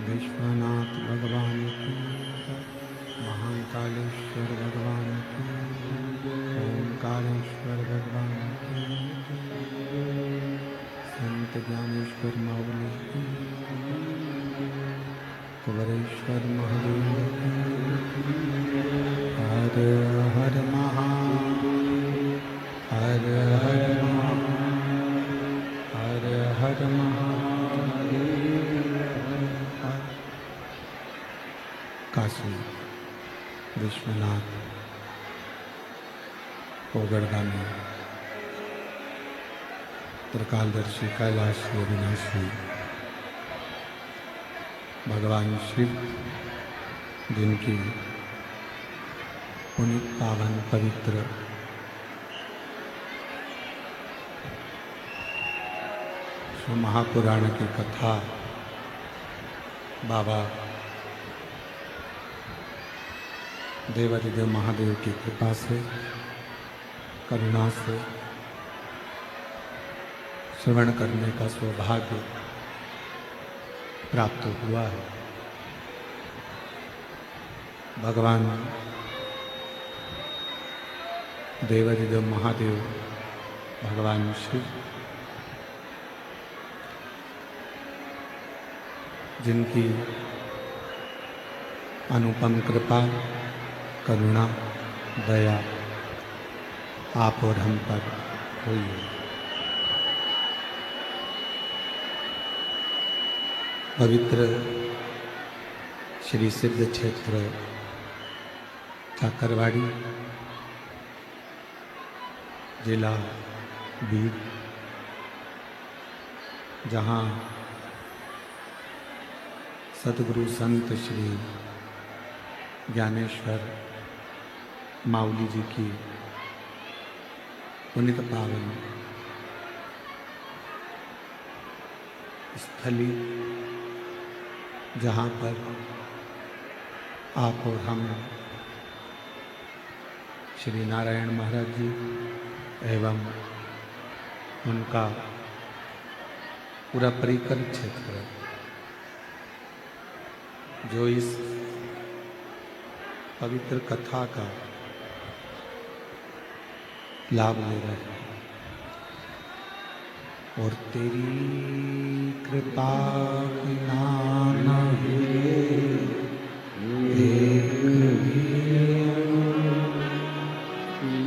विश्वनाथ भगवान की, महाकालेश्वर भगवान की, ओंकारेश्वर भगवान की, संत ज्ञानेश्वर माउली की, कुबरेश्वर महादेव की। हर हर महादेव, हर हर महादेव, हर हर महादेव। काशी विश्वनाथ कोगड़गामी त्रिकालदर्शी कैलाशी अविनाशी भगवान शिव, जिनकी पुनीत पावन पवित्र महापुराण की कथा बाबा देवादिदेव महादेव की कृपा से, करुणा से श्रवण करने का सौभाग्य प्राप्त हुआ है। भगवान देवादिदेव महादेव, भगवान शिव, जिनकी अनुपम कृपा, करुणा, दया आप और हम पर हुई है। पवित्र श्री सिद्ध क्षेत्र काकरवाड़ी, जिला बीड, जहाँ सतगुरु संत श्री ज्ञानेश्वर माउली जी की पुनित पावन स्थली, जहाँ पर आप और हम श्री नारायण महाराज जी एवं उनका पूरा परिकर क्षेत्र जो इस पवित्र कथा का लाभ ले रहे हैं, और तेरी कृपा बिना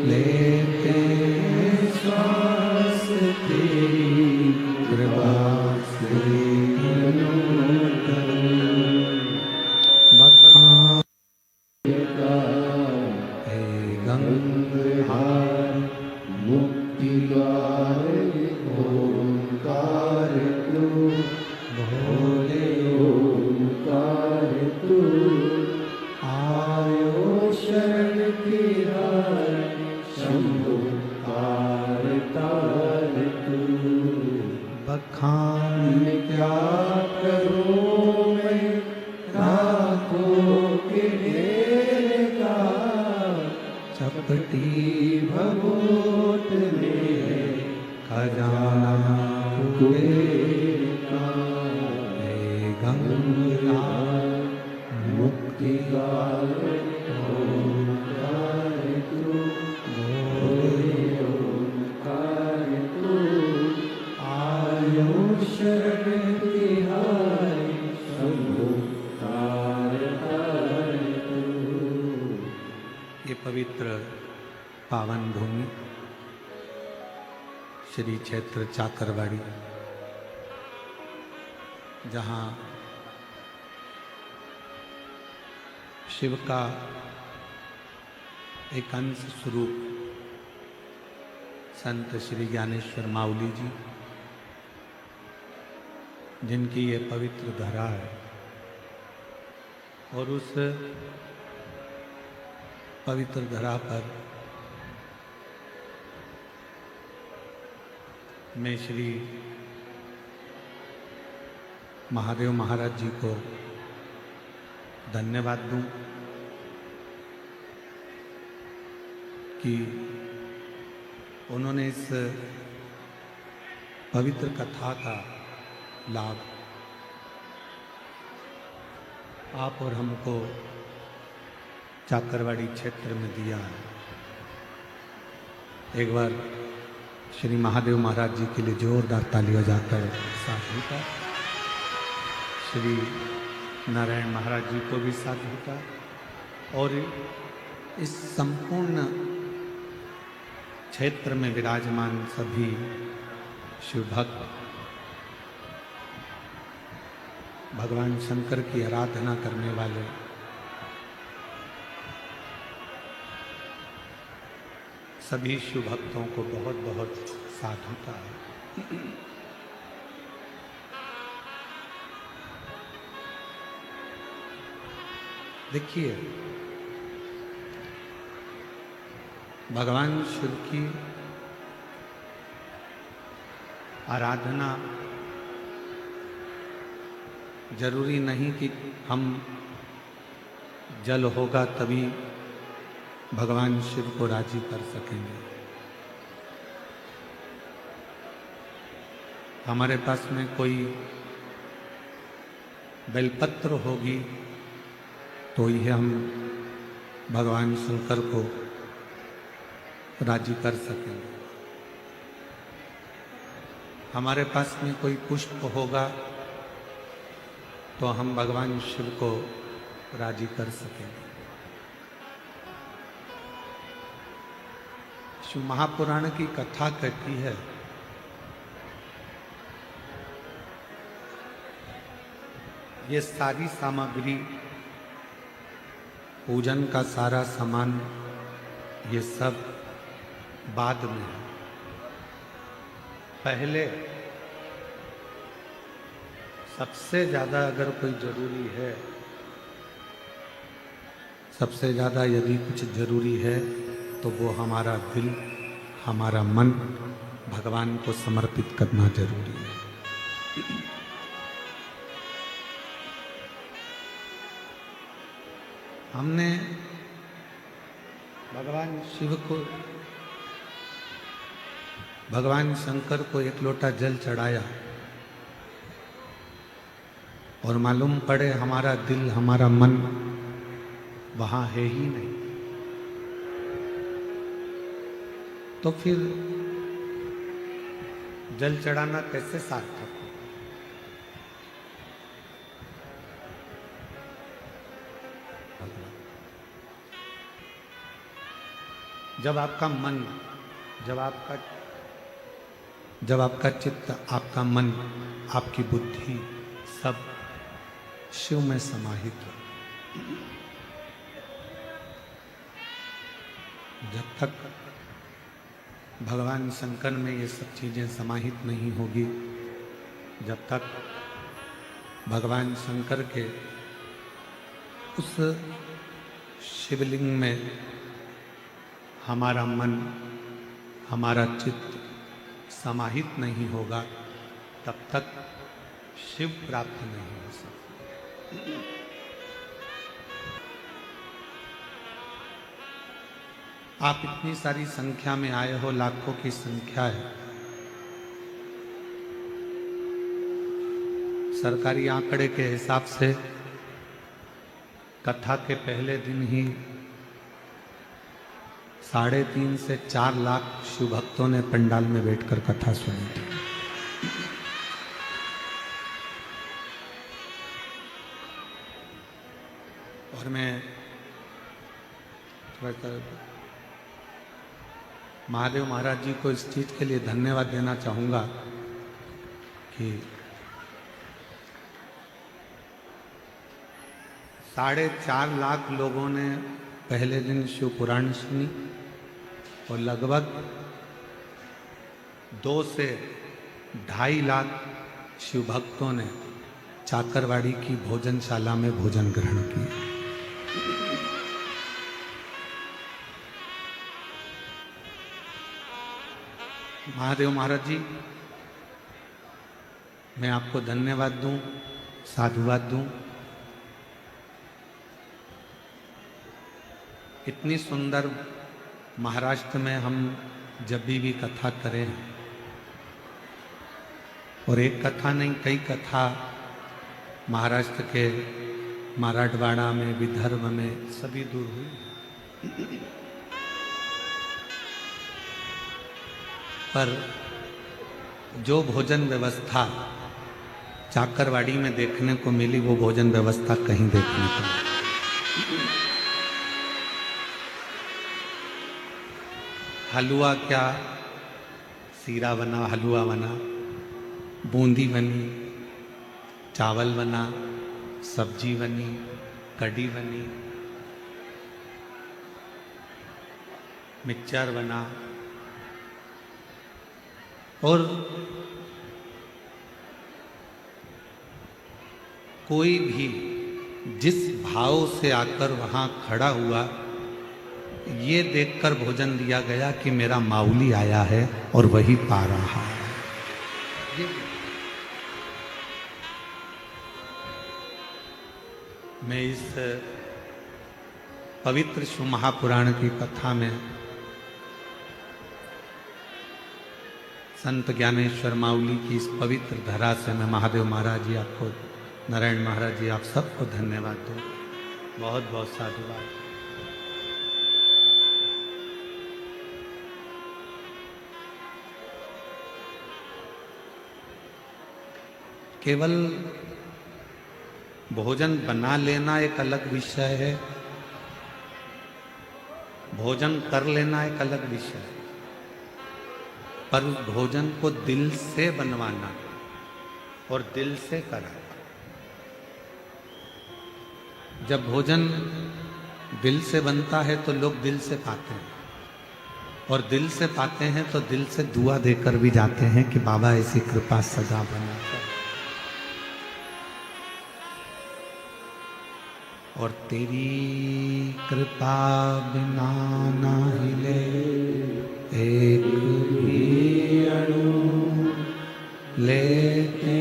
लेते श्वास हार मुक्ति द्वार ओंकार तू भोले ओंकार तू आयो शरण तिहार शंभु तार तार तू बखान क्या करूं मैं राखों के ढेर का चपटी भभूत में खजाना कुबेर का हे गंगा मुक्ति द्वार ओंकार तू भोले ओंकार तू आयो शरण तिहारी शंभु तार तार तू। ये पवित्र पावन भूमि श्री क्षेत्र चाकरवाड़ी, जहाँ शिव का एक अंश स्वरूप संत श्री ज्ञानेश्वर माउली जी, जिनकी ये पवित्र धरा है, और उस पवित्र धरा पर मैं श्री महादेव महाराज जी को धन्यवाद दूं कि उन्होंने इस पवित्र कथा का लाभ आप और हमको चाकरवाड़ी क्षेत्र में दिया है। एक बार श्री महादेव महाराज जी के लिए जोरदार ताली बजाकर साधु का, श्री नारायण महाराज जी को भी साधु का, और इस संपूर्ण क्षेत्र में विराजमान सभी शिव भक्त भगवान शंकर की आराधना करने वाले सभी शिव भक्तों को बहुत बहुत साधुता है। देखिए, भगवान शिव की आराधना जरूरी नहीं कि हम जल होगा तभी भगवान शिव को राजी कर सकेंगे। हमारे पास में कोई बेलपत्र होगी तो ही हम भगवान शंकर को राजी कर सकेंगे। हमारे पास में कोई पुष्प होगा तो हम भगवान शिव को राजी कर सकेंगे। शिव महापुराण की कथा कहती है ये सारी सामग्री, पूजन का सारा सामान, ये सब बाद में है। पहले सबसे ज्यादा अगर कोई जरूरी है, सबसे ज्यादा यदि कुछ जरूरी है तो वो हमारा दिल, हमारा मन भगवान को समर्पित करना जरूरी है। हमने भगवान शिव को, भगवान शंकर को एक लोटा जल चढ़ाया और मालूम पड़े हमारा दिल, हमारा मन वहां है ही नहीं, तो फिर जल चढ़ाना कैसे सार्थक हो? जब आपका मन, जब आपका चित्त, आपका मन, आपकी बुद्धि सब शिव में समाहित हो, जब तक भगवान शंकर में ये सब चीज़ें समाहित नहीं होगी, जब तक भगवान शंकर के उस शिवलिंग में हमारा मन, हमारा चित्त समाहित नहीं होगा, तब तक शिव प्राप्त नहीं हो सकता। आप इतनी सारी संख्या में आए हो, लाखों की संख्या है। सरकारी आंकड़े के हिसाब से कथा के पहले दिन ही 3.5 से 4 लाख शिव भक्तों ने पंडाल में बैठकर कथा सुनी थी। और मैं महादेव महाराज जी को इस चीज के लिए धन्यवाद देना चाहूंगा कि 4.5 लाख लोगों ने पहले दिन शिव पुराण सुनी और लगभग 2 से 2.5 लाख शिव भक्तों ने चाकरवाड़ी की भोजनशाला में भोजन ग्रहण किया। महादेव महाराज जी, मैं आपको धन्यवाद दूं, साधुवाद दूं। इतनी सुंदर महाराष्ट्र में हम जब भी कथा करें, और एक कथा नहीं कई कथा महाराष्ट्र के मराठवाड़ा में, विदर्भ में सभी दूर हुई, पर जो भोजन व्यवस्था चाकरवाड़ी में देखने को मिली, वो भोजन व्यवस्था कहीं देखने को नहीं। हलवा क्या, सीरा बना, हलवा बना, बूंदी बनी, चावल बना, सब्जी बनी, कढ़ी बनी, मिक्सचर बना, और कोई भी जिस भाव से आकर वहां खड़ा हुआ, ये देखकर भोजन दिया गया कि मेरा माउली आया है और वही पा रहा है। मैं इस पवित्र शिव महापुराण की कथा में संत ज्ञानेश्वर माउली की इस पवित्र धरा से मैं महादेव महाराज जी आपको, नारायण महाराज जी आप सबको धन्यवाद दो। बहुत बहुत साधुवाद। केवल भोजन बना लेना एक अलग विषय है, भोजन कर लेना एक अलग विषय है, पर उस भोजन को दिल से बनवाना और दिल से कराना। जब भोजन दिल से बनता है तो लोग दिल से पाते हैं, और दिल से पाते हैं तो दिल से दुआ देकर भी जाते हैं कि बाबा ऐसी कृपा सदा बना कर। और तेरी कृपा बिना ना हिले एक भी अणु, लेते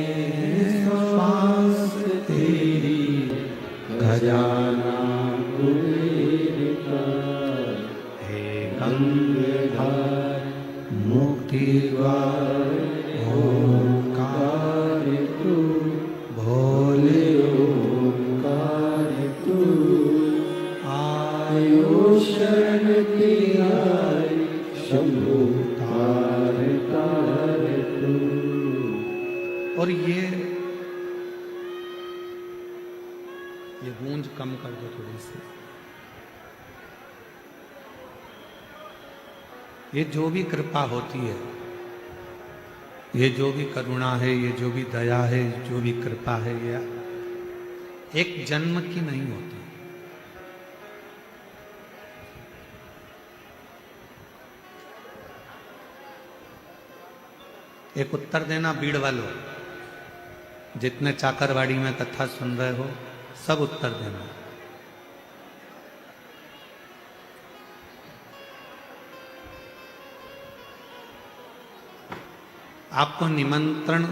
श्वास तेरी खजाना कुबेर का। हे गंगाधर मुक्ति द्वार ओंकार तू, भोले ओंकार तू, आयो शरण तिहारी शंभो तार तार तू। और ये गूंज कम कर दो थोड़ी सी। ये जो भी कृपा होती है, ये जो भी करुणा है, ये जो भी दया है, जो भी कृपा है, ये एक जन्म की नहीं होती। एक उत्तर देना बीड़ वालों, जितने चाकरवाड़ी में कथा सुन रहे हो सब उत्तर देना। आपको निमंत्रण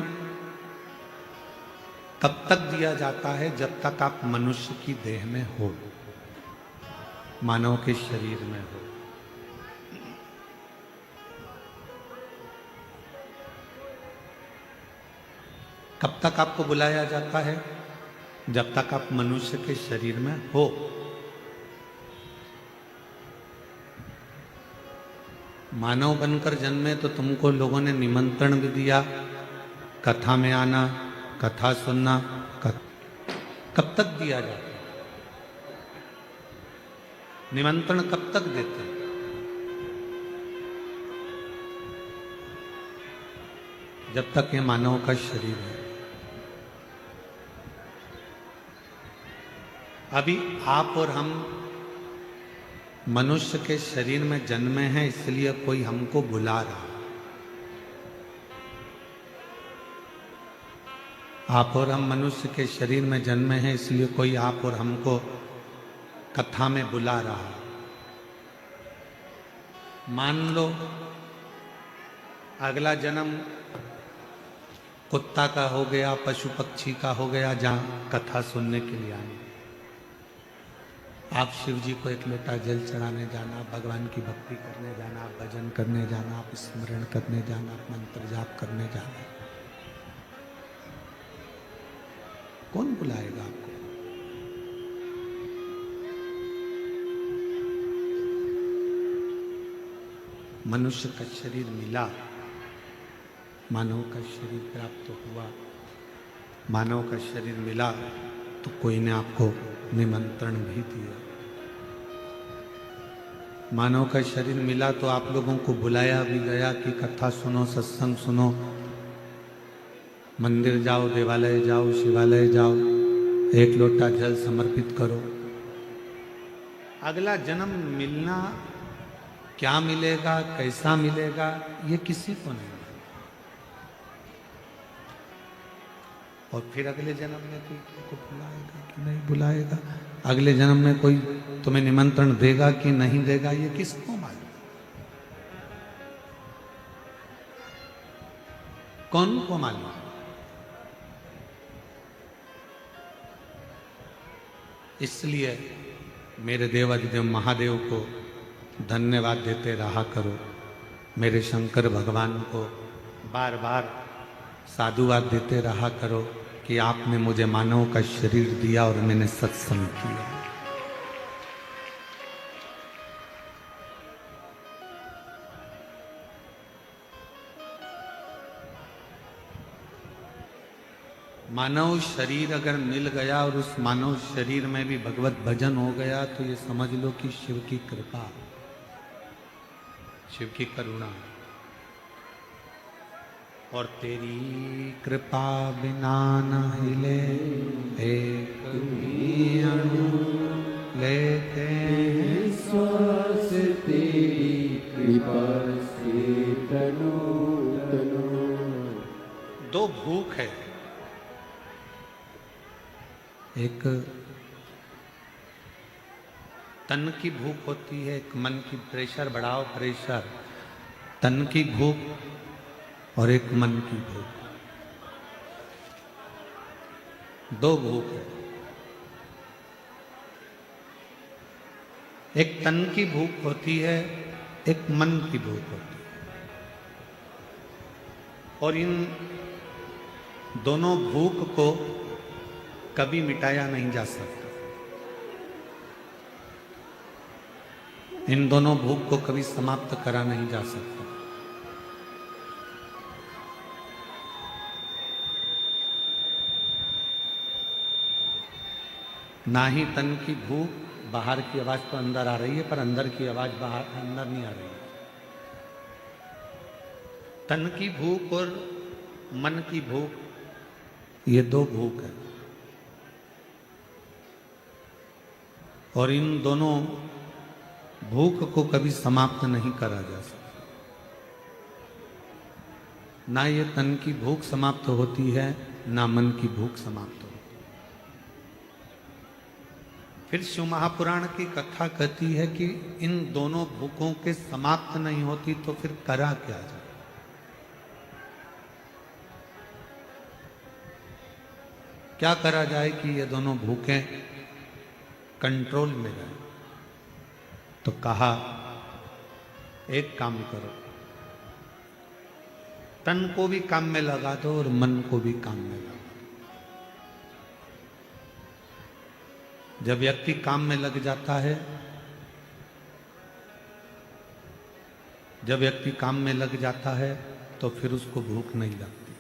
तब तक दिया जाता है जब तक आप मनुष्य की देह में हो, मानव के शरीर में हो। कब तक आपको बुलाया जाता है? जब तक आप मनुष्य के शरीर में हो। मानव बनकर जन्मे तो तुमको लोगों ने निमंत्रण भी दिया, कथा में आना, कथा सुनना। कब तक दिया जाता है? निमंत्रण कब तक देते हैं? जब तक ये मानव का शरीर है। अभी आप और हम मनुष्य के शरीर में जन्मे हैं, इसलिए कोई हमको बुला रहा है। आप और हम मनुष्य के शरीर में जन्मे हैं, इसलिए कोई आप और हमको कथा में बुला रहा है। मान लो अगला जन्म कुत्ता का हो गया, पशु पक्षी का हो गया, जहां कथा सुनने के लिए आए। आप शिव जी को एक लोटा जल चढ़ाने जाना, भगवान की भक्ति करने जाना, भजन करने जाना, आप स्मरण करने जाना, मंत्र जाप करने जाना। कौन बुलाएगा आपको? मनुष्य का शरीर मिला, मानव का शरीर प्राप्त हुआ, मानव का शरीर मिला तो कोई ने आपको निमंत्रण भी दिया। मानव का शरीर मिला तो आप लोगों को बुलाया भी गया कि कथा सुनो, सत्संग सुनो, मंदिर जाओ, देवालय जाओ, शिवालय जाओ, एक लोटा जल समर्पित करो। अगला जन्म मिलना, क्या मिलेगा, कैसा मिलेगा, ये किसी को नहीं। और फिर अगले जन्म में कोई तुमको बुलाएगा कि नहीं बुलाएगा, अगले जन्म में कोई तुम्हें निमंत्रण देगा कि नहीं देगा, ये किसको मालूम? कौन को मालूम? इसलिए मेरे देवाधिदेव महादेव को धन्यवाद देते रहा करो, मेरे शंकर भगवान को बार बार साधुवाद देते रहा करो कि आपने मुझे मानव का शरीर दिया और मैंने सत्संग किया। मानव शरीर अगर मिल गया और उस मानव शरीर में भी भगवत भजन हो गया तो ये समझ लो कि शिव की कृपा, शिव की करुणा। और तेरी कृपा बिना न हिले एक भी अणु, लेते हैं श्वास तेरी कृपा से तनो तनो। दो भूख है, एक तन की भूख होती है, एक मन की। प्रेशर बढ़ाओ, प्रेशर, तन की भूख और एक मन की भूख, दो भूख है। एक तन की भूख होती है, एक मन की भूख होती है। और इन दोनों भूख को कभी मिटाया नहीं जा सकता। इन दोनों भूख को कभी समाप्त करा नहीं जा सकता। ना ही तन की भूख, बाहर की आवाज तो अंदर आ रही है पर अंदर की आवाज बाहर अंदर नहीं आ रही है। तन की भूख और मन की भूख, ये दो भूख है। और इन दोनों भूख को कभी समाप्त नहीं करा जा सकता। ना ये तन की भूख समाप्त होती है, ना मन की भूख समाप्त होती है। फिर शिव महापुराण की कथा कहती है कि इन दोनों भूखों के समाप्त नहीं होती तो फिर करा क्या जाए। क्या करा जाए कि ये दोनों भूखें कंट्रोल में रहे। तो कहा एक काम करो, तन को भी काम में लगा दो और मन को भी काम में लगा दो। जब व्यक्ति काम में लग जाता है, जब व्यक्ति काम में लग जाता है तो फिर उसको भूख नहीं लगती।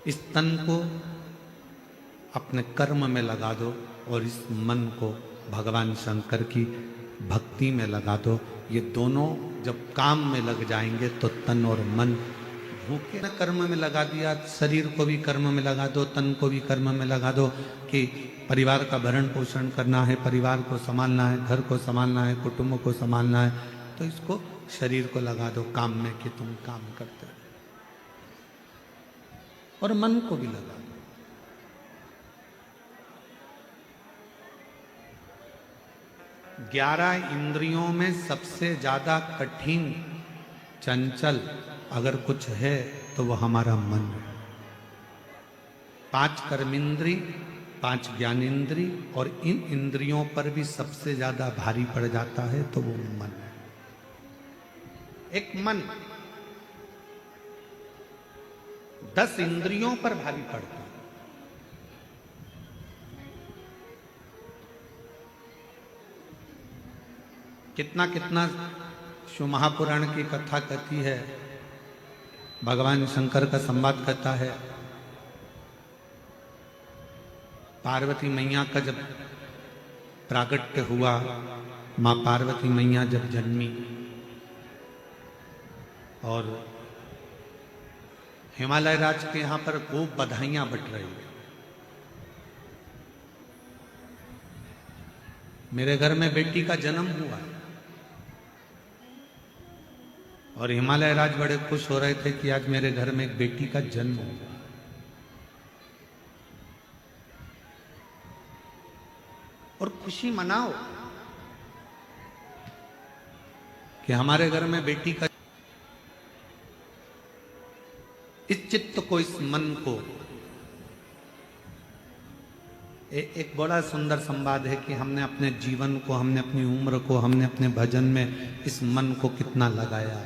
इस तन को अपने कर्म में लगा दो और इस मन को भगवान शंकर की भक्ति में लगा दो। ये दोनों जब काम में लग जाएंगे तो तन और मन भूखे न कर्म में लगा दिया। शरीर को भी कर्म में लगा दो, तन को भी कर्म में लगा दो कि परिवार का भरण पोषण करना है, परिवार को संभालना है, घर को संभालना है, कुटुंब को संभालना है, तो इसको शरीर को लगा दो काम में कि तुम काम करते हो, और मन को भी लगा दो। 11 इंद्रियों में सबसे ज्यादा कठिन चंचल अगर कुछ है तो वो हमारा मन है। 5 कर्मेंद्री, 5 ज्ञानेंद्री, और इन इंद्रियों पर भी सबसे ज्यादा भारी पड़ जाता है तो वो मन है। एक मन 10 इंद्रियों पर भारी पड़ता है। कितना कितना शिव महापुराण की कथा कहती है, भगवान शंकर का संवाद कहता है। पार्वती मैया का जब प्रागट्य हुआ, मां पार्वती मैया जब जन्मी और हिमालय राज के यहां पर खूब बधाइयां बट रही है। मेरे घर में बेटी का जन्म हुआ और हिमालय राज बड़े खुश हो रहे थे कि आज मेरे घर में एक बेटी का जन्म हुआ। और खुशी मनाओ कि हमारे घर में बेटी का, इस चित्त को, इस मन को, एक बड़ा सुंदर संवाद है कि हमने अपने जीवन को, हमने अपनी उम्र को, हमने अपने भजन में इस मन को कितना लगाया,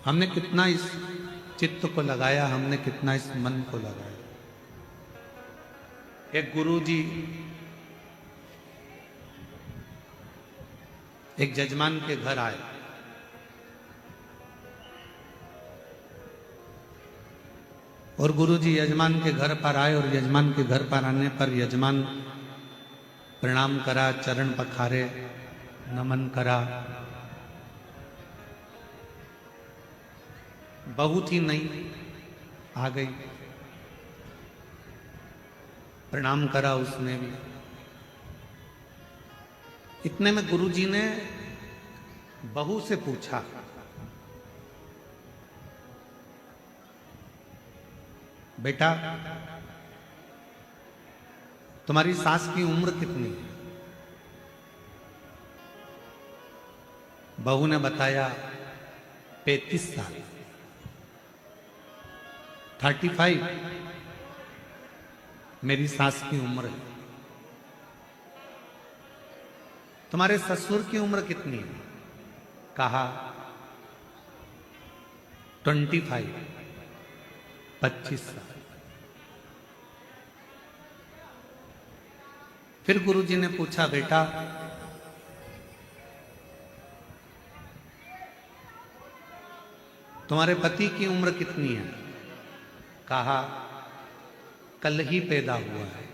हमने कितना इस चित्त को लगाया, हमने कितना इस मन को लगाया। एक गुरुजी एक जजमान के घर आए और गुरुजी यजमान के घर पर आए और यजमान के घर पर आने पर यजमान प्रणाम करा, चरण पखारे, नमन करा। बहू थी नई, आ गई, प्रणाम करा उसने भी। इतने में गुरुजी ने बहू से पूछा, बेटा तुम्हारी सास की उम्र कितनी है? बहू ने बताया 35 साल, 35 मेरी सास की उम्र है। तुम्हारे ससुर की उम्र कितनी है? कहा 25, 25 साल। फिर गुरुजी ने पूछा, बेटा तुम्हारे पति की उम्र कितनी है? कहा कल ही पैदा हुआ है।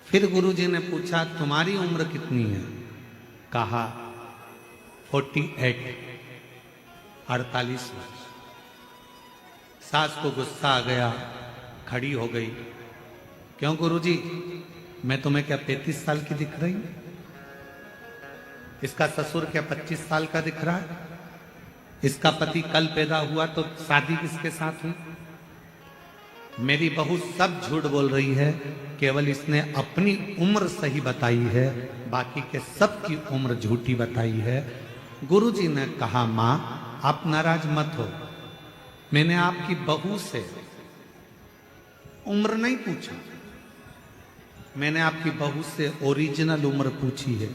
फिर गुरुजी ने पूछा, तुम्हारी उम्र कितनी है? कहा 48, 48 वर्ष। सास को गुस्सा आ गया, खड़ी हो गई। क्यों गुरुजी, मैं तुम्हें क्या 35 साल की दिख रही हूं? इसका ससुर क्या 25 साल का दिख रहा है? इसका पति कल पैदा हुआ तो शादी किसके साथ हुई? मेरी बहू सब झूठ बोल रही है, केवल इसने अपनी उम्र सही बताई है, बाकी के सब की उम्र झूठी बताई है। गुरुजी ने कहा, मां आप नाराज मत हो, मैंने आपकी बहू से उम्र नहीं पूछा, मैंने आपकी बहू से ओरिजिनल उम्र पूछी है।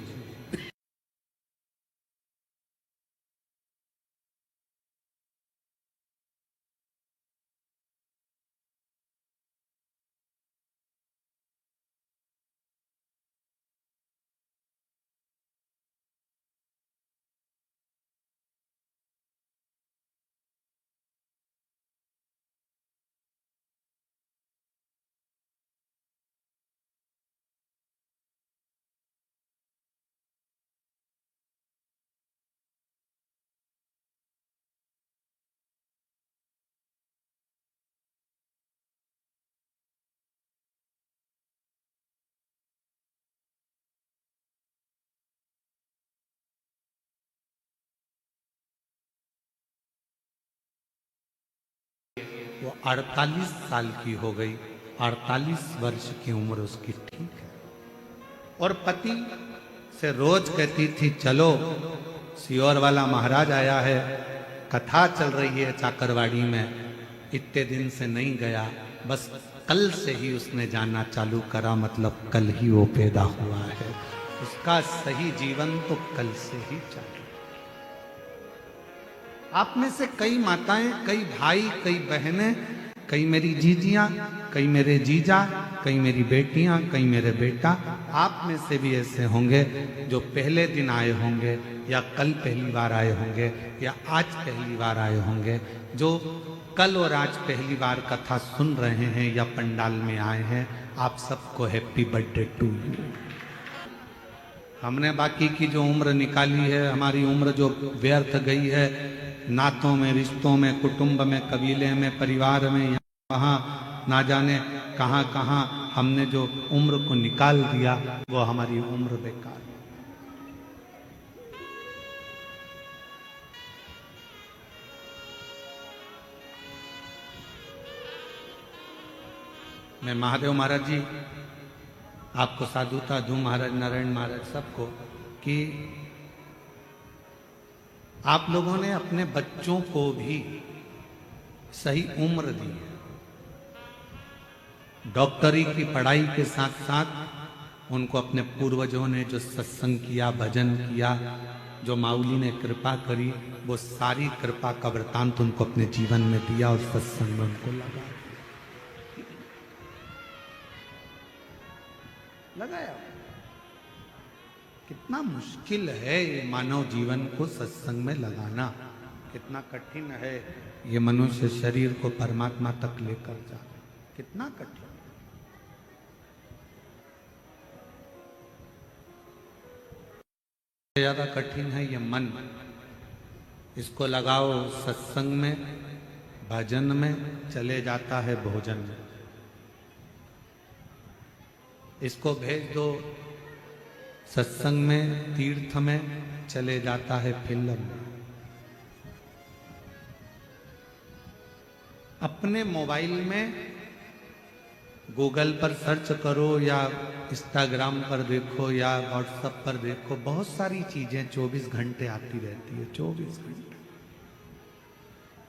वो 48 साल की हो गई, 48 वर्ष की उम्र उसकी, ठीक है। और पति से रोज कहती थी, चलो सियोर वाला महाराज आया है, कथा चल रही है चाकरवाड़ी में। इतने दिन से नहीं गया, बस कल से ही उसने जाना चालू करा, मतलब कल ही वो पैदा हुआ है। उसका सही जीवन तो कल से ही चालू। आप में से कई माताएं, कई भाई, कई बहनें, कई मेरी जीजियां, कई मेरे जीजा, कई मेरी बेटियां, कई मेरे बेटा, आप में से भी ऐसे होंगे जो पहले दिन आए होंगे, या कल पहली बार आए होंगे, या आज पहली बार आए होंगे, जो कल और आज पहली बार कथा सुन रहे हैं या पंडाल में आए हैं। आप सबको हैप्पी बर्थडे टू यू। हमने बाकी की जो उम्र निकाली है, हमारी उम्र जो व्यर्थ गई है, नातों में, रिश्तों में, कुटुंब में, कबीले में, परिवार में, यहाँ वहाँ ना जाने कहाँ कहाँ हमने जो उम्र को निकाल दिया, वो हमारी उम्र बेकार। मैं महादेव महाराज जी आपको साधुता दूं, महाराज नारायण महाराज सबको, कि आप लोगों ने अपने बच्चों को भी सही उम्र दी है। डॉक्टरी की पढ़ाई के साथ साथ उनको अपने पूर्वजों ने जो सत्संग किया, भजन किया, जो माऊली ने कृपा करी, वो सारी कृपा का वृतांत उनको अपने जीवन में दिया और सत्संग में उनको लगाया। कितना मुश्किल है ये मानव जीवन को सत्संग में लगाना, कितना कठिन है ये मनुष्य शरीर को परमात्मा तक लेकर जाना, कितना कठिन। ज्यादा कठिन है ये मन। इसको लगाओ सत्संग में, भजन में, चले जाता है भोजन में। इसको भेज दो सत्संग में, तीर्थ में, चले जाता है फिल्म में। अपने मोबाइल में गूगल पर सर्च करो, या इंस्टाग्राम पर देखो, या व्हाट्सएप पर देखो, बहुत सारी चीजें 24 घंटे आती रहती है। 24 घंटे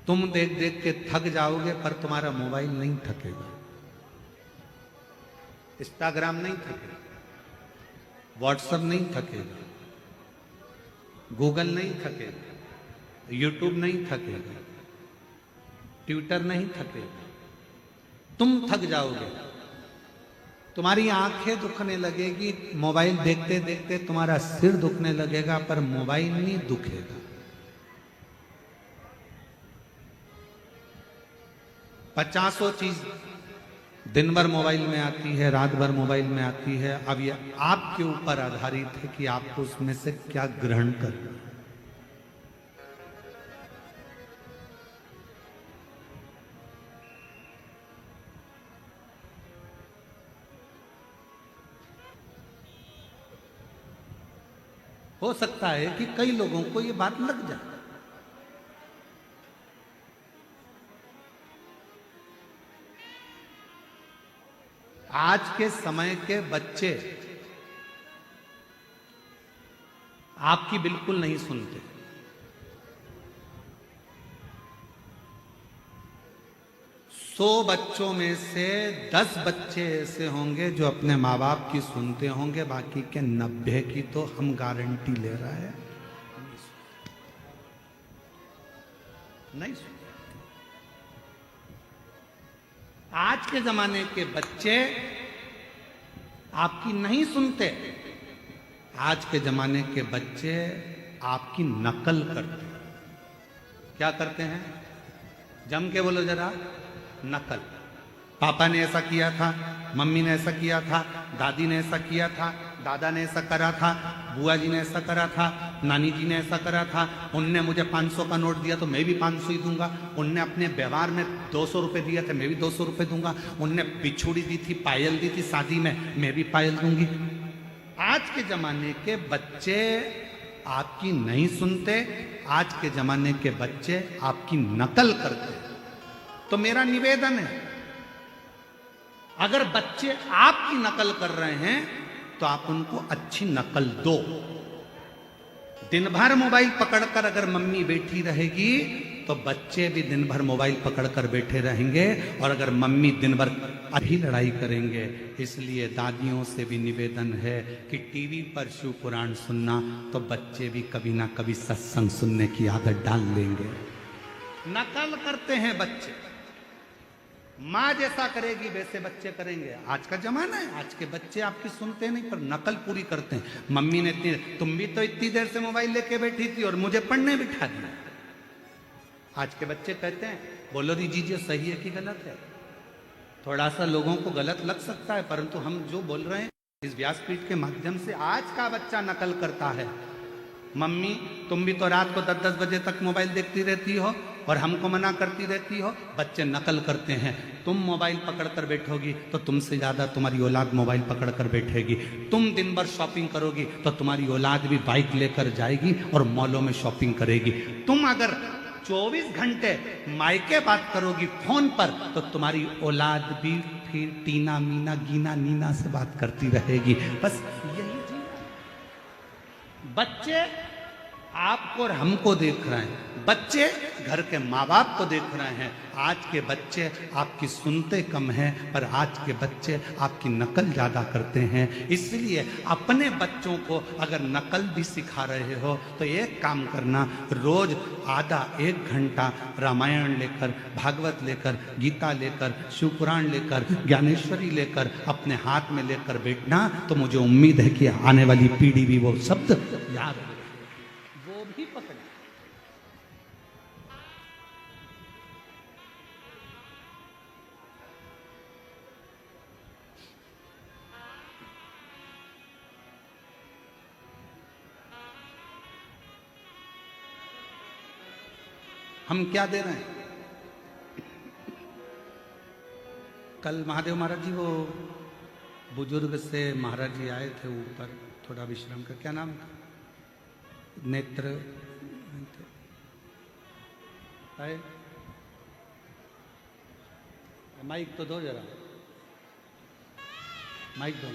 तुम देख देख के थक जाओगे, पर तुम्हारा मोबाइल नहीं थकेगा, इंस्टाग्राम नहीं थकेगा, व्हाट्सएप नहीं थकेगा, गूगल नहीं थकेगा, यूट्यूब नहीं थकेगा, ट्विटर नहीं थकेगा। तुम थक जाओगे, तुम्हारी आंखें दुखने लगेगी, मोबाइल देखते देखते तुम्हारा सिर दुखने लगेगा, पर मोबाइल नहीं दुखेगा। 50 चीज दिन भर मोबाइल में आती है, रात भर मोबाइल में आती है। अब ये आपके ऊपर आधारित है कि आपको उसमें से क्या ग्रहण करना है। हो सकता है कि कई लोगों को ये बात लग जाए। आज के समय के बच्चे आपकी बिल्कुल नहीं सुनते। सौ बच्चों में से 10 बच्चे ऐसे होंगे जो अपने माँ बाप की सुनते होंगे, बाकी के 90 की तो हम गारंटी ले रहे हैं नहीं सुनते। आज के जमाने के बच्चे आपकी नहीं सुनते। आज के जमाने के बच्चे आपकी नकल करते हैं। क्या करते हैं? जम के बोलो जरा, नकल। पापा ने ऐसा किया था, मम्मी ने ऐसा किया था, दादी ने ऐसा किया था, दादा ने ऐसा करा था, बुआ जी ने ऐसा करा था, नानी जी ने ऐसा करा था, उनने मुझे 500 का नोट दिया तो मैं भी 500 ही दूंगा, उनने अपने व्यवहार में 200 रुपए दिया था मैं भी 200 रुपए दूंगा, उनने बिछुड़ी दी थी, पायल दी थी शादी में, मैं भी पायल दूंगी। आज के जमाने के बच्चे आपकी नहीं सुनते। आज के जमाने के बच्चे आपकी नकल करते हैं। तो मेरा निवेदन है, अगर बच्चे आपकी नकल कर रहे हैं तो आप उनको अच्छी नकल दो। दिन भर मोबाइल पकड़कर अगर मम्मी बैठी रहेगी तो बच्चे भी दिन भर मोबाइल पकड़कर बैठे रहेंगे, और अगर मम्मी दिन भर अभी लड़ाई करेंगे। इसलिए दादियों से भी निवेदन है कि टीवी पर शिव पुराण सुनना, तो बच्चे भी कभी ना कभी सत्संग सुनने की आदत डाल लेंगे। नकल करते हैं बच्चे, माँ जैसा करेगी वैसे बच्चे करेंगे। आज का जमाना है, आज के बच्चे आपकी सुनते नहीं पर नकल पूरी करते हैं। मम्मी ने तुम भी तो इतनी देर से मोबाइल लेके बैठी थी और मुझे पढ़ने बिठा दिया। आज के बच्चे कहते हैं, बोलो दीजिए सही है कि गलत है। थोड़ा सा लोगों को गलत लग सकता है, परंतु हम जो बोल रहे हैं इस व्यासपीठ के माध्यम से आज का बच्चा नकल करता है। मम्मी तुम भी तो रात को 10-10 बजे तक मोबाइल देखती रहती हो और हमको मना करती रहती हो। बच्चे नकल करते हैं। तुम मोबाइल पकड़ कर बैठोगी तो तुमसे ज्यादा तुम्हारी औलाद मोबाइल पकड़ कर बैठेगी। तुम दिन भर शॉपिंग करोगी तो तुम्हारी औलाद भी बाइक लेकर जाएगी और मॉलों में शॉपिंग करेगी। तुम अगर 24 घंटे मायके बात करोगी फोन पर तो तुम्हारी औलाद भी फिर टीना मीना गीना नीना से बात करती रहेगी। बस यही चीज। बच्चे आपको और हमको देख रहे हैं, बच्चे घर के माँ बाप को देख रहे हैं। आज के बच्चे आपकी सुनते कम हैं, पर आज के बच्चे आपकी नकल ज़्यादा करते हैं। इसलिए अपने बच्चों को अगर नकल भी सिखा रहे हो तो एक काम करना, रोज आधा 1 घंटा रामायण लेकर, भागवत लेकर, गीता लेकर, शिवपुराण लेकर, ज्ञानेश्वरी लेकर अपने हाथ में लेकर बैठना। तो मुझे उम्मीद है कि आने वाली पीढ़ी भी वो शब्द याद रहे, वो भी पकड़े। हम क्या दे रहे हैं? कल महादेव महाराज जी, वो बुजुर्ग से महाराज जी आए थे ऊपर थोड़ा विश्राम कर, क्या नाम था? नेत्र है? माइक तो दो जरा, माइक दो।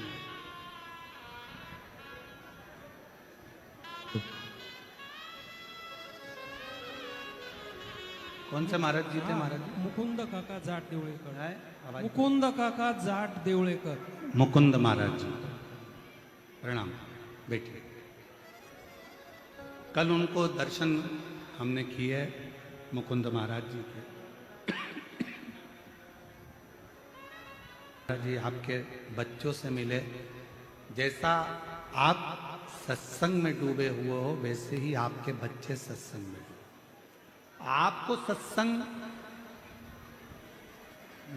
कौन से महाराज जी थे? महाराज जी मुकुंद काका जाट देवळेकर है? आवाज मुकुंद काका जाट देवळेकर। मुकुंद महाराज जी, प्रणाम, बैठिए। कल उनको दर्शन हमने किए मुकुंद महाराज जी के। महाराज जी आपके बच्चों से मिले, जैसा आप सत्संग में डूबे हुए हो वैसे ही आपके बच्चे सत्संग में डूबे। आपको सत्संग,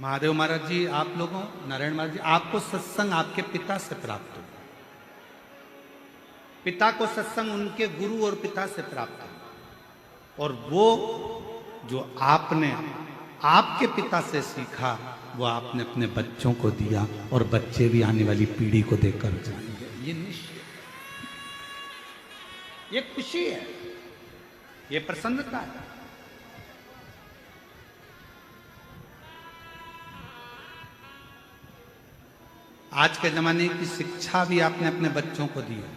महादेव महाराज जी आप लोगों, नारायण महाराज जी, आपको सत्संग आपके पिता से प्राप्त हो। पिता को सत्संग उनके गुरु और पिता से प्राप्त हो, और वो जो आपने आपके पिता से सीखा वो आपने अपने बच्चों को दिया, और बच्चे भी आने वाली पीढ़ी को देकर जाएंगे, ये निश्चय। ये खुशी है, ये प्रसन्नता है। आज के जमाने की शिक्षा भी आपने अपने बच्चों को दी है,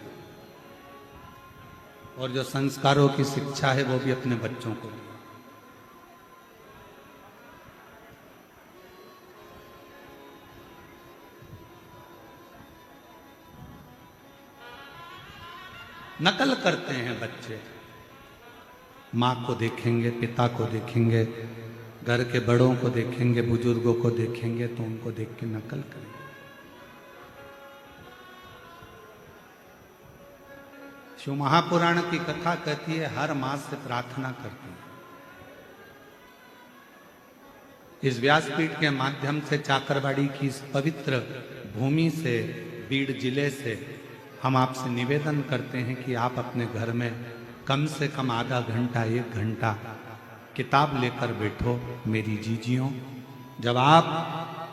और जो संस्कारों की शिक्षा है वो भी अपने बच्चों को दी। नकल करते हैं बच्चे, माँ को देखेंगे, पिता को देखेंगे, घर के बड़ों को देखेंगे, बुजुर्गों को देखेंगे तो उनको देख के नकल करेंगे। शिव महापुराण की कथा कहती है हर माँ से प्रार्थना करती है। इस व्यासपीठ के माध्यम से चाकरबाड़ी की इस पवित्र भूमि से, बीड़ जिले से हम आपसे निवेदन करते हैं कि आप अपने घर में कम से कम आधा घंटा, 1 घंटा किताब लेकर बैठो। मेरी जीजियों, जब आप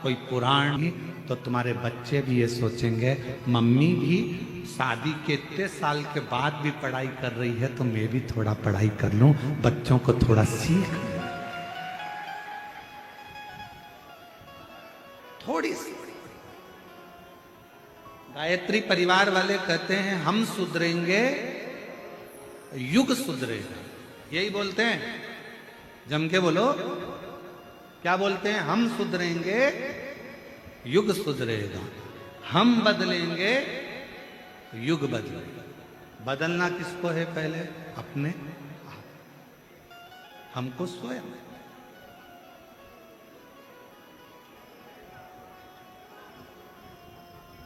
कोई पुराण ही, तो तुम्हारे बच्चे भी ये सोचेंगे मम्मी भी शादी के इतने साल के बाद भी पढ़ाई कर रही है तो मैं भी थोड़ा पढ़ाई कर लूं, बच्चों को थोड़ा सीख दूं। थोड़ी सी गायत्री परिवार वाले कहते हैं हम सुधरेंगे युग सुधरेगा, यही बोलते हैं। जम के बोलो, क्या बोलते हैं? हम सुधरेंगे युग सुधरेगा, हम बदलेंगे युग बदलेगा। बदलना किसको है? पहले अपने आप, हमको स्वयं।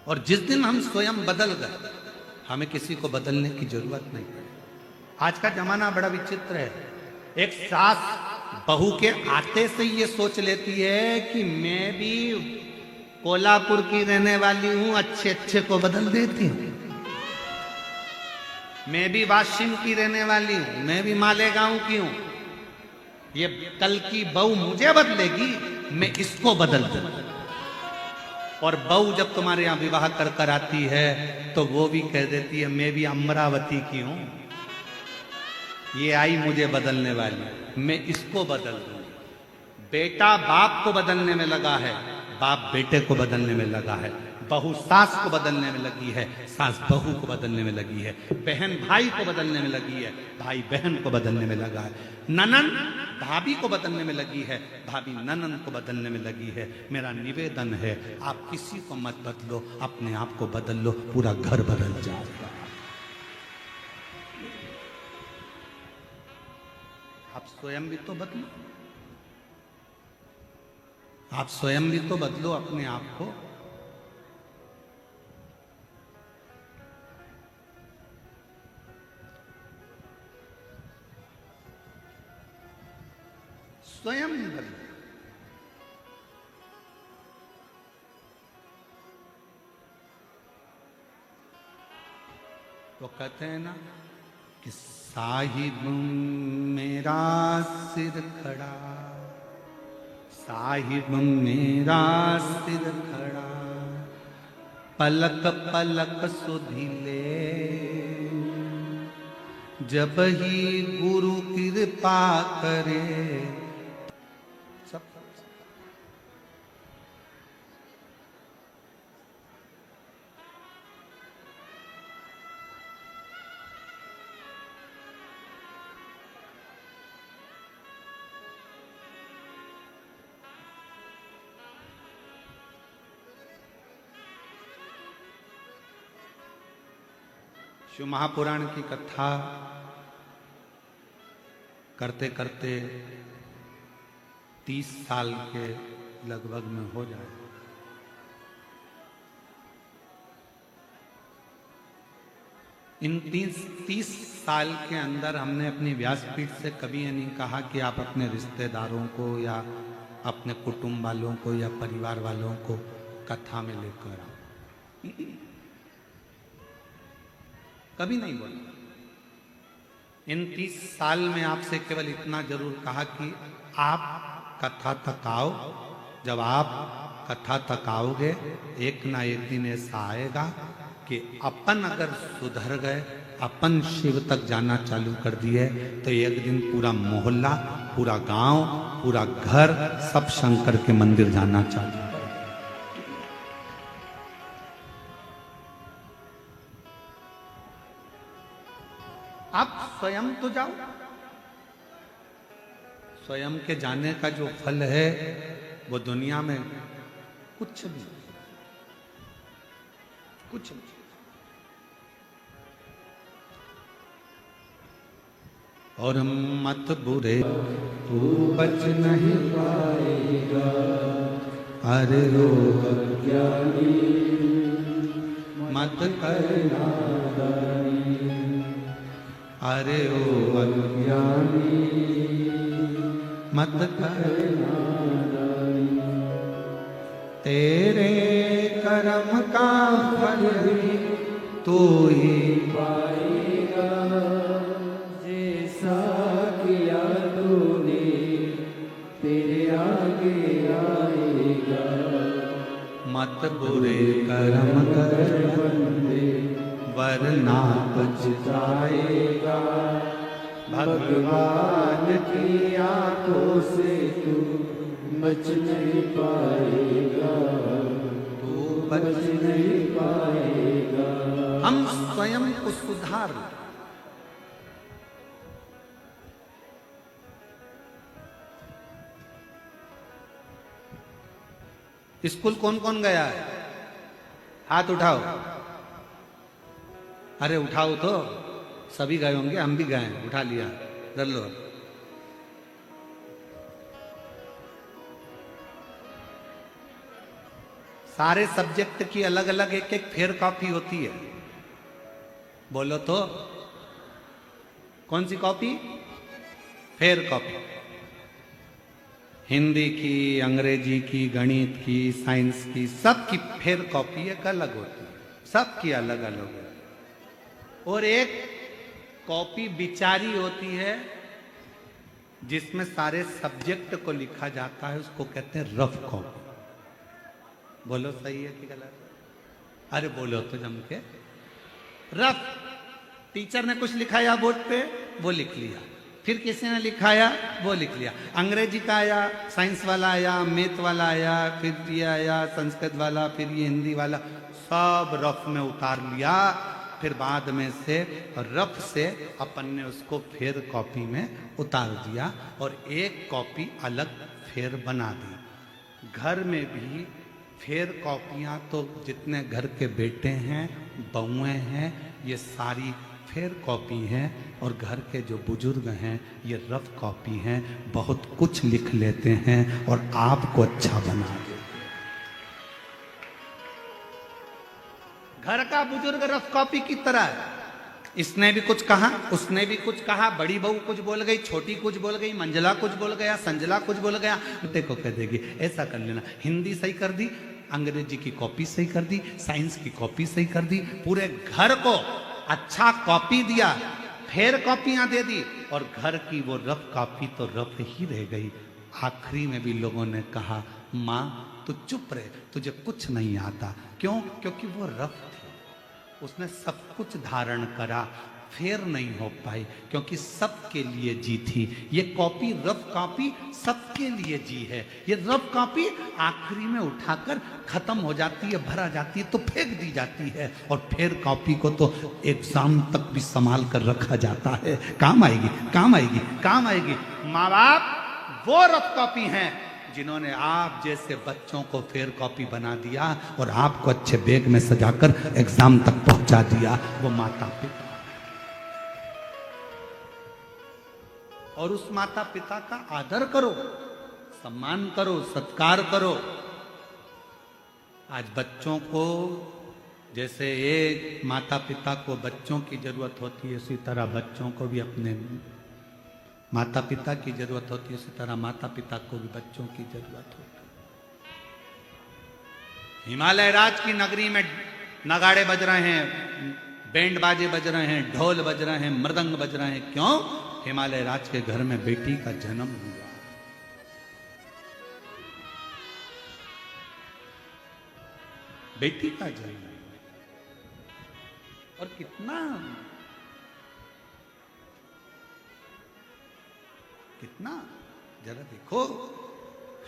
और जिस दिन हम स्वयं बदल गए, हमें किसी को बदलने की जरूरत नहीं पड़ी। आज का जमाना बड़ा विचित्र है। एक सास बहू के आते से ये सोच लेती है कि मैं भी कोल्हापुर की रहने वाली हूं, अच्छे अच्छे को बदल देती हूं। मैं भी वाशिम की रहने वाली हूं, मैं भी मालेगांव की हूं। ये कल की बहू मुझे बदलेगी, मैं इसको बदल दूंगा। और बहू जब तुम्हारे यहां विवाह कर कर आती है तो वो भी कह देती है मैं भी अमरावती की हूं, ये आई मुझे बदलने वाली, मैं इसको बदल दूंगी। बेटा बाप को बदलने में लगा है, बाप बेटे को बदलने में लगा है, बहू सास को बदलने में लगी है, सास बहू को बदलने में लगी है, बहन भाई को बदलने में लगी है, भाई बहन को बदलने में लगा है, ननन भाभी को बदलने में लगी है, भाभी ननन को बदलने में लगी है। मेरा निवेदन है आप किसी को मत बदलो, अपने आप को बदल लो, पूरा घर बदल जाएगा। आप स्वयं भी तो बदलो, आप स्वयं भी तो बदलो अपने आप को। स्वयं बदलो। तो कहते हैं ना कि साहिब मेरा सिर खड़ा, साहिब मेरा सिर खड़ा, पलक पलक सुधिले, जब ही गुरु कृपा करे। सब शिव महापुराण की कथा करते करते 30 साल के लगभग में हो जाए। इन 30 साल के अंदर हमने अपनी व्यासपीठ से कभी ये नहीं कहा कि आप अपने रिश्तेदारों को या अपने कुटुंब वालों को या परिवार वालों को कथा में लेकर आओ, कभी नहीं बोला। इन 30 साल में आपसे केवल इतना जरूर कहा कि आप कथा तक आओ। जब आप कथा तक आओगे, एक ना एक दिन ऐसा आएगा कि अपन अगर सुधर गए, अपन शिव तक जाना चालू कर दिए तो एक दिन पूरा मोहल्ला, पूरा गांव, पूरा घर सब शंकर के मंदिर जाना चालू कर। आप स्वयं तो जाओ, स्वयं के जाने का जो फल है वो दुनिया में कुछ भी, कुछ भी। और मत बुरे तू बच नहीं पाएगा, अरे रो ज्ञानी मत करना, अरे ओ ज्ञानी मत करना, तेरे कर्म का फल भी तू ही पाएगा, जैसा किया तूने तेरे आगे आएगा। मत बुरे कर्म कर बंदे वरना पछताएगा, भगवान की आंखों से तू बच नहीं पाएगा, तू बच नहीं पाएगा। हम स्वयं को सुधार लें। स्कूल कौन कौन गया है? हाथ उठाओ। अरे उठाओ तो, सभी गए होंगे, हम भी गए, उठा लिया, कर लो। सारे सब्जेक्ट की अलग अलग एक एक फेयर कॉपी होती है। बोलो तो, कौन सी कॉपी? Fair copy. हिंदी की, अंग्रेजी की, गणित की, साइंस की, सबकी फेयर कॉपी एक अलग होती है, सबकी अलग अलग होती है। और एक कॉपी बिचारी होती है जिसमें सारे सब्जेक्ट को लिखा जाता है, उसको कहते हैं रफ कॉपी। बोलो सही है कि गलत? अरे बोलो तो जम के। रफ, टीचर ने कुछ लिखाया बोर्ड पे, वो लिख लिया, फिर किसी ने लिखाया, वो लिख लिया। अंग्रेजी का आया, साइंस वाला आया, मैथ वाला आया, फिर ये आया संस्कृत वाला, फिर ये हिंदी वाला, सब रफ में उतार लिया। फिर बाद में से रफ से अपन ने उसको फेयर कॉपी में उतार दिया और एक कॉपी अलग फेयर बना दी। घर में भी फेयर कॉपियाँ तो जितने घर के बेटे हैं, बहुएं हैं, ये सारी फेयर कॉपी हैं। और घर के जो बुजुर्ग हैं ये रफ कॉपी हैं, बहुत कुछ लिख लेते हैं और आपको अच्छा बना देते। घर का बुजुर्ग रफ कॉपी की तरह है, इसने भी कुछ कहा, उसने भी कुछ कहा, बड़ी बहू कुछ बोल गई, छोटी कुछ बोल गई, मंजला कुछ बोल गया, संजला कुछ बोल गया, बेटे को कह देगी ऐसा कर लेना। हिंदी सही कर दी, अंग्रेजी की कॉपी सही कर दी, साइंस की कॉपी सही कर दी, पूरे घर को अच्छा कॉपी दिया, फेयर कॉपियां दे दी और घर की वो रफ कॉपी तो रफ ही रह गई। आखिरी में भी लोगों ने कहा माँ तू चुप रहे, तुझे कुछ नहीं आता। क्यों? क्योंकि वो रफ थी, उसने सब कुछ धारण करा, फेयर नहीं हो पाई क्योंकि सबके लिए जी थी। ये कॉपी, रफ कॉपी सबके लिए जी है। ये रफ कॉपी आखिरी में उठाकर खत्म हो जाती है, भरा जाती है तो फेंक दी जाती है, और फेयर कॉपी को तो एग्जाम तक भी संभाल कर रखा जाता है। काम आएगी, काम आएगी, काम आएगी। माँ बाप वो रफ कॉपी हैं जिन्होंने आप जैसे बच्चों को फेयर कॉपी बना दिया और आपको अच्छे बैग में सजाकर एग्जाम तक पहुंचा दिया, वो माता पिता। और उस माता पिता का आदर करो, सम्मान करो, सत्कार करो। आज बच्चों को जैसे एक माता पिता को बच्चों की जरूरत होती है, उसी तरह बच्चों को भी अपने माता पिता की जरूरत होती है, उसी तरह माता पिता को भी बच्चों की जरूरत होती है। हिमालय राज की नगरी में नगाड़े बज रहे हैं, बैंड बाजे बज रहे हैं, ढोल बज रहे हैं, मृदंग बज रहे हैं। क्यों? हिमालय राज के घर में बेटी का जन्म हुआ। बेटी का जन्म, और कितना कितना, जरा देखो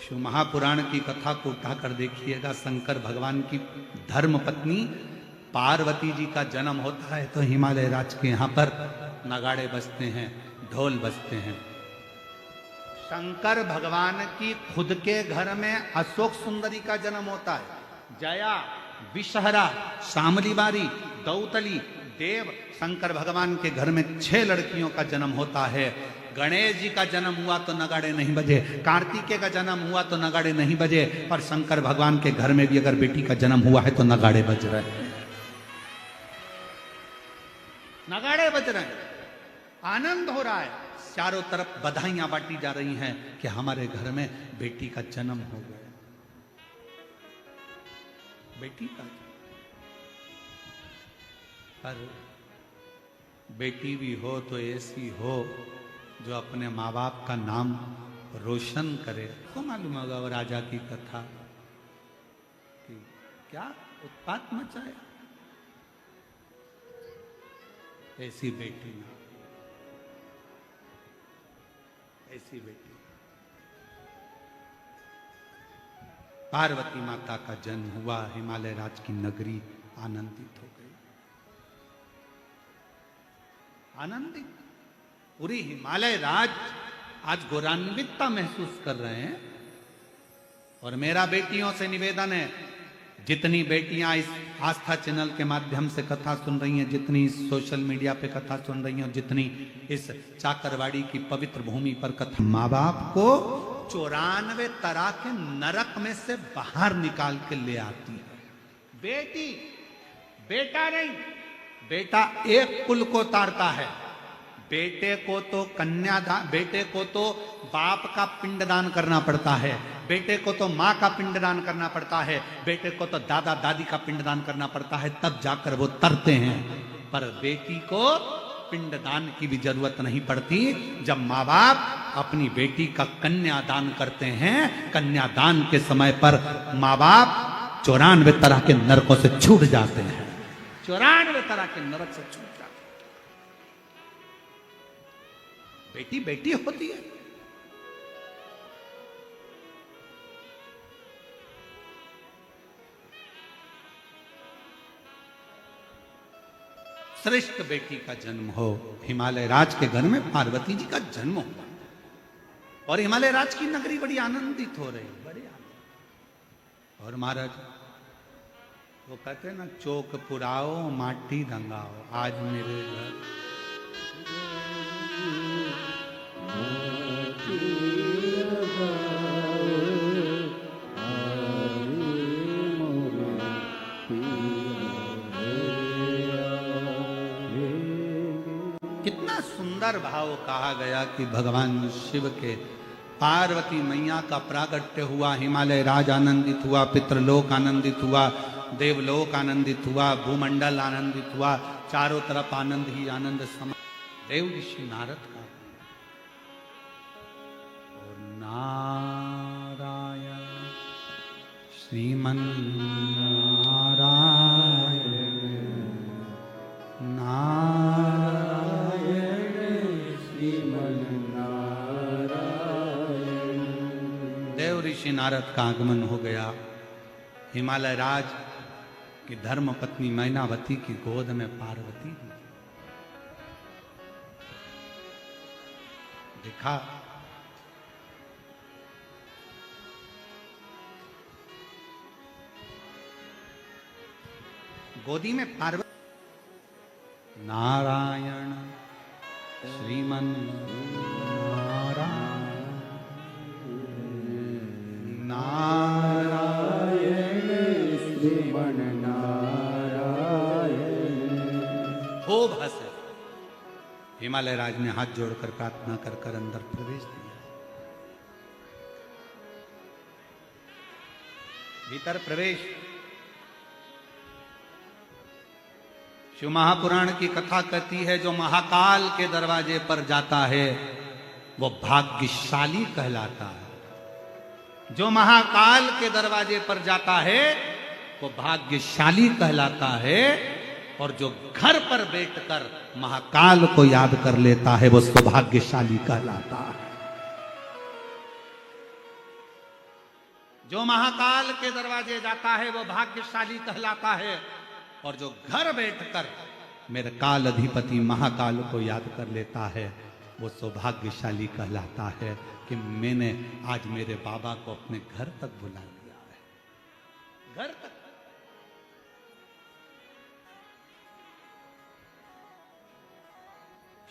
शिव महापुराण की कथा को उठाकर देखिएगा। शंकर भगवान की धर्म पत्नी पार्वती जी का जन्म होता है तो हिमालय राज के यहां पर नगाड़े बजते हैं, ढोल बजते हैं। शंकर भगवान की खुद के घर में अशोक सुंदरी का जन्म होता है। जया, विषहरा, शामली बारी, दौतली, देव, शंकर भगवान के घर में 6 लड़कियों का जन्म होता है। गणेश जी का जन्म हुआ तो नगाड़े नहीं बजे, कार्तिकेय का जन्म हुआ तो नगाड़े नहीं बजे, और शंकर भगवान के घर में भी अगर बेटी का जन्म हुआ है तो नगाड़े बज रहे हैं, नगाड़े बज रहे हैं, आनंद हो रहा है। चारों तरफ बधाइयां बांटी जा रही हैं कि हमारे घर में बेटी का जन्म हो गया, बेटी का। पर बेटी भी हो तो ऐसी हो जो अपने माँ बाप का नाम रोशन करे। को मालूम होगा वो राजा की कथा कि क्या उत्पात मचाया, ऐसी बेटी ना, ऐसी बेटी। पार्वती माता का जन्म हुआ, हिमालय राज की नगरी आनंदित हो गई, आनंदित। पूरी हिमालय राज आज गौरवान्वितता महसूस कर रहे हैं। और मेरा बेटियों से निवेदन है, जितनी बेटियां इस आस्था चैनल के माध्यम से कथा सुन रही हैं, जितनी सोशल मीडिया पे कथा सुन रही हैं, जितनी इस चाकरवाड़ी की पवित्र भूमि पर कथा, माँ बाप को 94 तरह के नरक में से बाहर निकाल के ले आती है। बेटी, बेटा नहीं, बेटा एक कुल को तारता है। बेटे को तो कन्यादान, बेटे को तो बाप का पिंडदान करना पड़ता है, बेटे को तो माँ का पिंडदान करना पड़ता है, बेटे को तो दादा दादी का पिंडदान करना पड़ता है, तब जाकर वो तरते हैं। पर बेटी को पिंडदान की भी जरूरत नहीं पड़ती जब माँ बाप अपनी बेटी का कन्यादान करते हैं। कन्यादान के समय पर माँ बाप 94 तरह के नरकों से छूट जाते हैं, 94 तरह के नरक से छूट जाते हैं। बेटी बेटी होती है। श्रेष्ठ बेटी का जन्म हो। हिमालय राज के घर में पार्वती जी का जन्म हुआ और हिमालय राज की नगरी बड़ी आनंदित हो रही, बड़ी आनंदित। और महाराज वो कहते हैं ना, चौक पुराओ माटी रंगाओ, आज मेरे घर कितना सुंदर भाव कहा गया कि भगवान शिव के पार्वती मैया का प्रागट्य हुआ, हिमालय राज आनंदित हुआ, पितृलोक आनंदित हुआ, देवलोक आनंदित हुआ, भूमंडल आनंदित हुआ, चारों तरफ आनंद ही आनंद समा। देव ऋषि नारद का और नारायण श्रीमन नारायण नारायण श्रीमन नारायण। देव ऋषि नारद का आगमन हो गया। हिमालय राज की धर्म पत्नी मैनावती की गोद में पार्वती हुई। देखा गोदी में पार्वती। नारायण श्रीमन नारायण नारायण श्रीमन नारायण। खूब हंसे। हिमालय राज ने हाथ जोड़कर प्रार्थना कर कर अंदर प्रवेश दिया। भीतर प्रवेश। शिव महापुराण की कथा कहती है, जो महाकाल के दरवाजे पर जाता है वो भाग्यशाली कहलाता है। जो महाकाल के दरवाजे पर जाता है वो भाग्यशाली कहलाता है। और जो घर पर बैठकर महाकाल को याद कर लेता है वो सौभाग्यशाली कहलाता है। जो महाकाल के दरवाजे जाता है वो भाग्यशाली कहलाता है, और जो घर बैठकर मेरे काल अधिपति महाकाल को याद कर लेता है वो सौभाग्यशाली कहलाता है कि मैंने आज मेरे बाबा को अपने घर तक बुला लिया है। घर तक।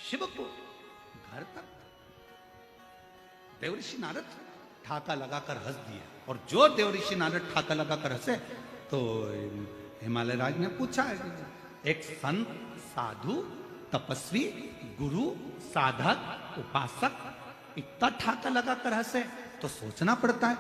शिव को घर तक। देवऋषि नारद ठाका लगाकर हंस दिया, और जो देवऋषि नारद ठाका लगाकर हंसे तो हिमालय राज ने पूछा, एक संत, साधु, तपस्वी, गुरु, साधक, उपासक इतना ठाका लगाकर हंसे तो सोचना पड़ता है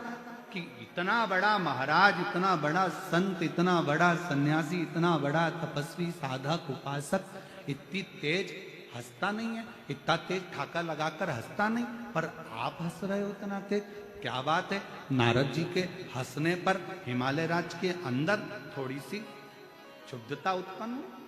कि इतना बड़ा महाराज, इतना बड़ा संत, इतना बड़ा सन्यासी, इतना बड़ा तपस्वी, साधक, उपासक इतनी तेज हंसता नहीं है, इतना तेज ठाका लगाकर हंसता नहीं, पर आप हंस रहे हो इतना तेज, क्या बात है? नारद जी के हंसने पर हिमालय राज के अंदर थोड़ी सी क्षुब्धता उत्पन्न हुई।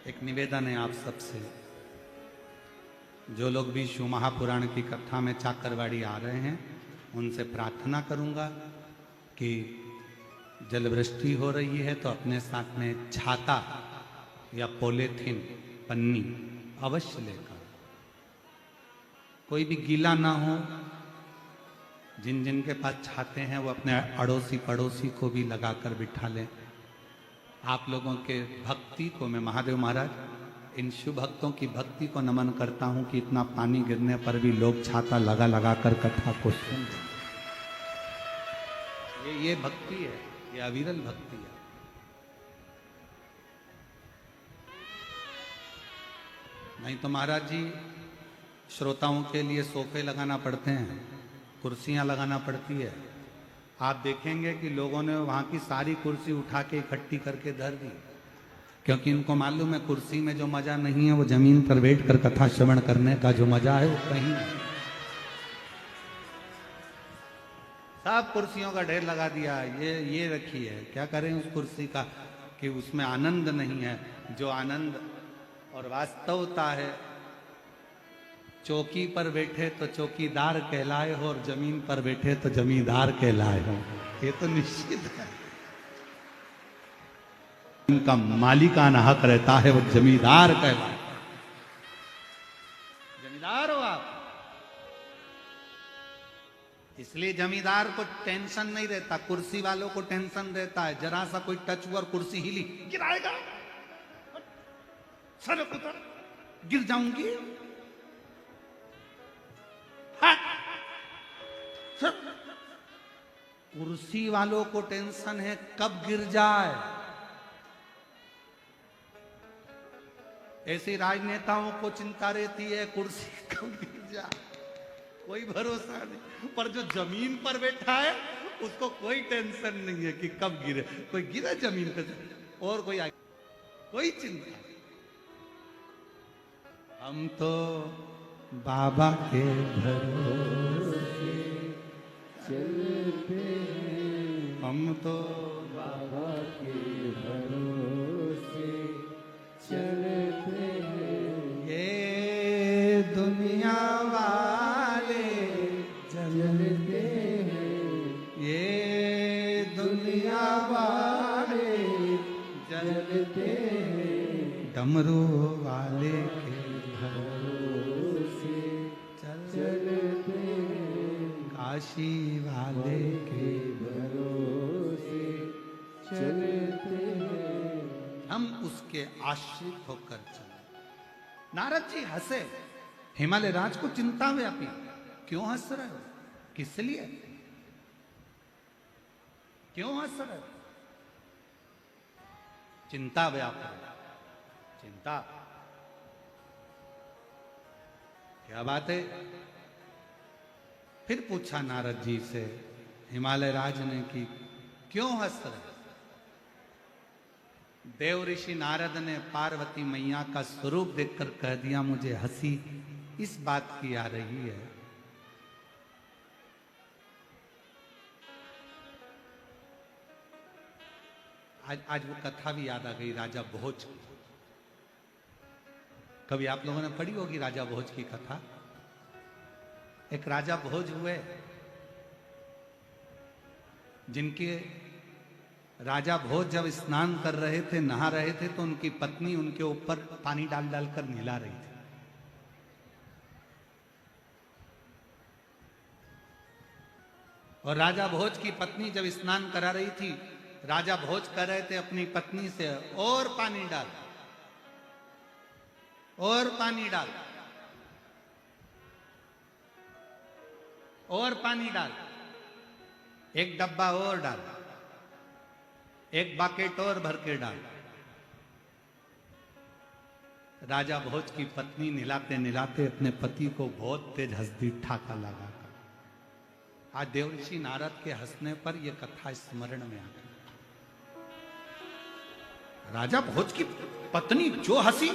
एक निवेदन है आप सबसे, जो लोग भी शिव महापुराण की कथा में चाकरवाड़ी आ रहे हैं उनसे प्रार्थना करूंगा कि जलवृष्टि हो रही है तो अपने साथ में छाता या पॉलीथीन, पन्नी अवश्य लेकर, कोई भी गीला ना हो। जिन जिन के पास छाते हैं वो अपने अड़ोसी पड़ोसी को भी लगाकर बिठा लें। आप लोगों के भक्ति को मैं, महादेव महाराज, इन शिव भक्तों की भक्ति को नमन करता हूं कि इतना पानी गिरने पर भी लोग छाता लगा लगा कर कथा को सुन। ये भक्ति है, ये अविरल भक्ति है। नहीं तो महाराज जी श्रोताओं के लिए सोफे लगाना पड़ते हैं, कुर्सियां लगाना पड़ती है। आप देखेंगे कि लोगों ने वहां की सारी कुर्सी उठा के इकट्ठी करके धर दी, क्योंकि इनको मालूम है कुर्सी में जो मजा नहीं है वो जमीन पर बैठकर कथा श्रवण करने का जो मजा है वो कहीं नहीं। सब कुर्सियों का ढेर लगा दिया, ये रखी है, क्या करें उस कुर्सी का कि उसमें आनंद नहीं है। जो आनंद और वास्तवता है, चौकी पर बैठे तो चौकीदार कहलाए हो और जमीन पर बैठे तो जमींदार कहलाए हो, ये तो निश्चित है। उनका मालिकाना हक रहता है, वो जमींदार कहलाए। जमींदार हो आप, इसलिए जमींदार को टेंशन नहीं रहता, कुर्सी वालों को टेंशन रहता है। जरा सा कोई टच हुआ और कुर्सी हिली, गिराएगा, सर उतर, गिर जाऊंगी। कुर्सी वालों को टेंशन है कब गिर जाए। ऐसे राजनेताओं को चिंता रहती है कुर्सी कब गिर जाए, कोई भरोसा नहीं। पर जो जमीन पर बैठा है उसको कोई टेंशन नहीं है कि कब गिरे। कोई गिरा जमीन पे और कोई आगे, कोई चिंता नहीं। हम तो बाबा के भरोसे चलते हैं, हम तो बाबा के भरोसे चलते हैं। ये दुनिया वाले चलते हैं, ये दुनिया वाले चलते हैं, डमरू वाले के भरोसे चलते हैं, काशी वाले के भरोसे चलते हैं। हम उसके आश्रित होकर चले। नारद जी हंसे, हिमालय राज को चिंता व्यापी, क्यों हंस रहे हो, किस लिए, क्यों हंस रहे हो? चिंता व्यापी, चिंता, क्या बात है? फिर पूछा नारद जी से हिमालय राज ने कि क्यों हंस रहे? देव ऋषि नारद ने पार्वती मैया का स्वरूप देखकर कह दिया, मुझे हंसी इस बात की आ रही है आज वो कथा भी याद आ गई राजा भोज की। कभी आप लोगों ने पढ़ी होगी राजा भोज की कथा। एक राजा भोज हुए जिनके राजा भोज जब स्नान कर रहे थे, नहा रहे थे, तो उनकी पत्नी उनके ऊपर पानी डाल डालकर नहला रही थी। और राजा भोज की पत्नी जब स्नान करा रही थी, राजा भोज कह रहे थे अपनी पत्नी से, और पानी डाल, और पानी डाल, और पानी डाल, एक डब्बा और डाल, एक बाकेट और भर के डाल। राजा भोज की पत्नी नहलाते नहलाते अपने पति को बहुत तेज हंस दी, ठाका लगा। आज देवर्षि नारद के हंसने पर यह कथा स्मरण में आ गई। राजा भोज की पत्नी जो हंसी,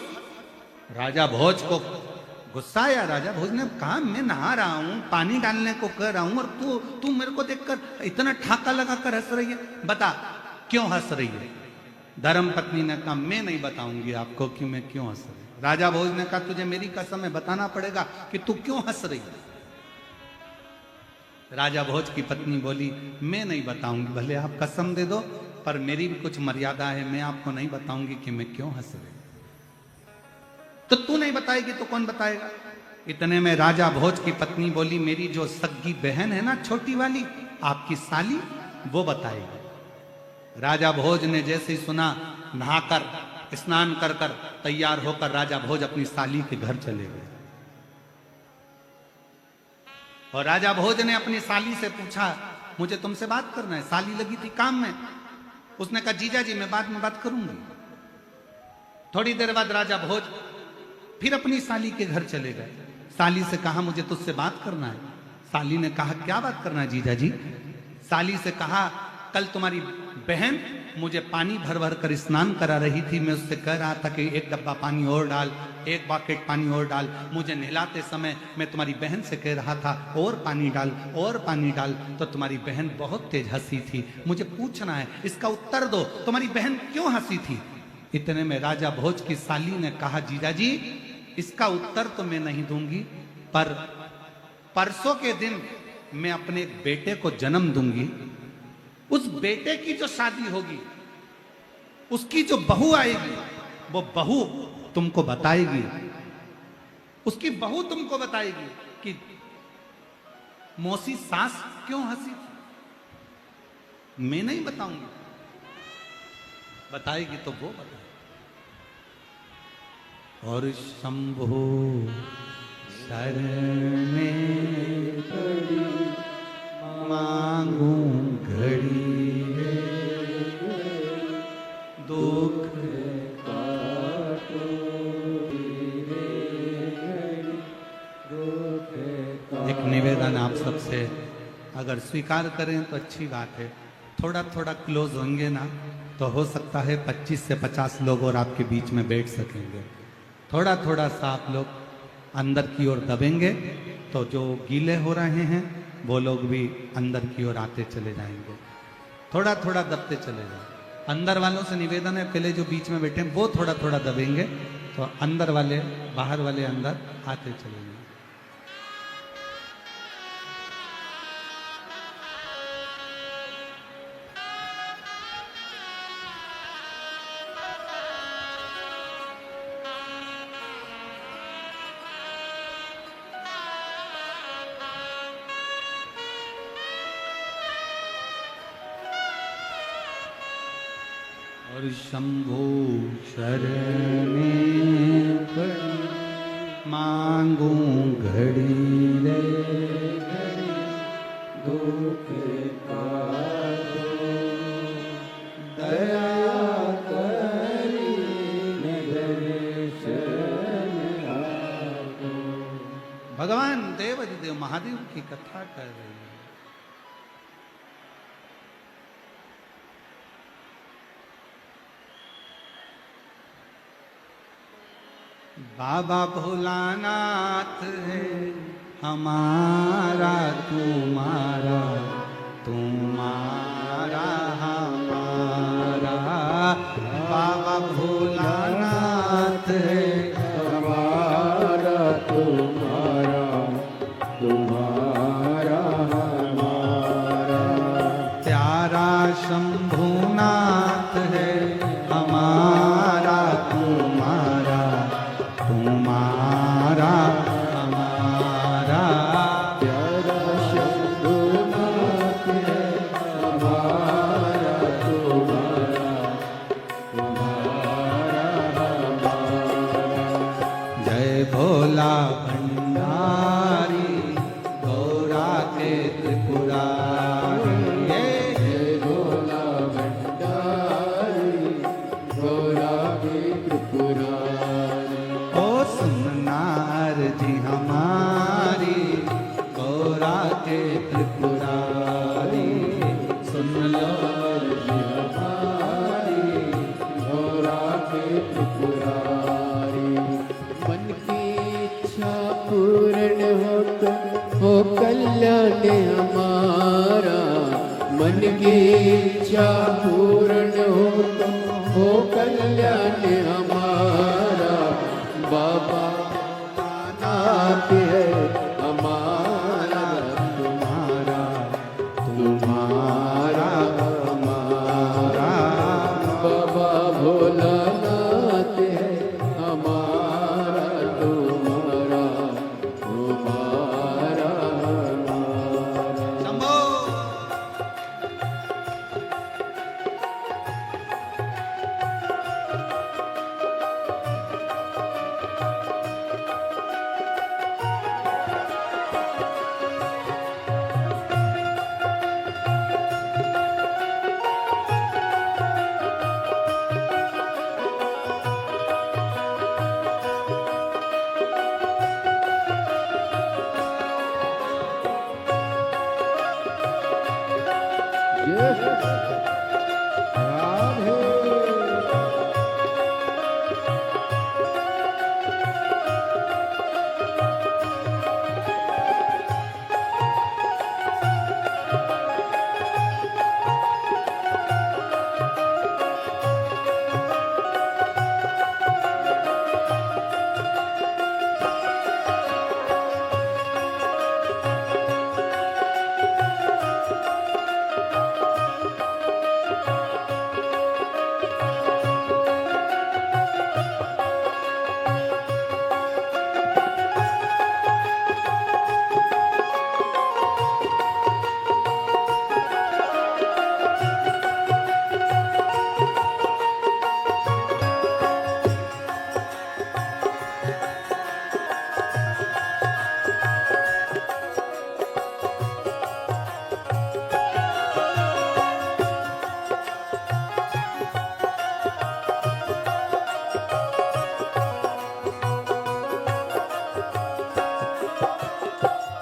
राजा भोज को गुस्सा आया। राजा भोज ने कहा, मैं नहा रहा हूं, पानी डालने को कह रहा हूं, और तू मेरे को देखकर इतना ठाका लगाकर हंस रही है, बता क्यों हंस रही है? धर्म पत्नी ने कहा, मैं नहीं बताऊंगी आपको कि मैं क्यों हंस रही हूं। राजा भोज ने कहा, तुझे मेरी कसम है, बताना पड़ेगा कि तू क्यों हंस रही है। राजा भोज की पत्नी बोली, मैं नहीं बताऊंगी, भले आप कसम दे दो, पर मेरी भी कुछ मर्यादा है, मैं आपको नहीं बताऊंगी कि मैं क्यों हंस रही हूं। तो तू नहीं बताएगी तो कौन बताएगा? इतने में राजा भोज की पत्नी बोली, मेरी जो सग्गी बहन है ना, छोटी वाली, आपकी साली, वो बताएगी। राजा भोज ने जैसे ही सुना, नहाकर स्नान कर कर तैयार होकर राजा भोज अपनी साली के घर चले गए। और राजा भोज ने अपनी साली से पूछा, मुझे तुमसे बात करना है। साली लगी थी काम में, उसने कहा, जीजा जी मैं बाद में बात करूंगी। थोड़ी देर बाद राजा भोज फिर अपनी साली के घर चले गए। साली से कहा, मुझे तुझसे बात करना है। साली ने कहा, क्या बात करना है जीजा जी? साली से कहा, कल तुम्हारी बहन मुझे पानी भर भर कर स्नान करा रही थी, मैं उससे कह रहा था कि एक डब्बा पानी और डाल, एक बाकेट पानी और डाल। मुझे नहलाते समय मैं तुम्हारी बहन से कह रहा था, और पानी डाल, और पानी डाल, तो तुम्हारी बहन बहुत तेज हंसी थी। मुझे पूछना है, इसका उत्तर दो, तुम्हारी बहन क्यों हंसी थी? इतने में राजा भोज की साली ने कहा, जीजा जी इसका उत्तर तो मैं नहीं दूंगी, पर परसों के दिन मैं अपने एक बेटे को जन्म दूंगी। उस बेटे की जो शादी होगी, उसकी जो बहू आएगी, वो बहू तुमको बताएगी, उसकी बहू तुमको बताएगी कि मौसी सास क्यों हंसी थी। मैं नहीं बताऊंगी, बताएगी तो वो बताएगी। और शंभो शरण पड़ी मांगू घड़ी रे, दुख काटो रे। एक निवेदन आप सबसे, अगर स्वीकार करें तो अच्छी बात है। थोड़ा थोड़ा क्लोज होंगे ना, तो हो सकता है 25 से 50 लोग और आपके बीच में बैठ सकेंगे। थोड़ा थोड़ा सा आप लोग अंदर की ओर दबेंगे, तो जो गीले हो रहे हैं वो लोग भी अंदर की ओर आते चले जाएंगे। थोड़ा थोड़ा दबते चले जाए। अंदर वालों से निवेदन है, पहले जो बीच में बैठे हैं वो थोड़ा थोड़ा दबेंगे, तो अंदर वाले, बाहर वाले अंदर आते चले जाएंगे। और शंभो शरणे पड़ी मांगू घड़ी रे, दुख काटो दया करी दर्शन आपो। भगवान देव महादेव की कथा कर रहे हैं। बाबा भोलानाथ है हमारा, तुम्हारा तुम्हारा हमारा। भोलानाथ है हमारा तुम्हारा तुम्हारा हमारा। शंभो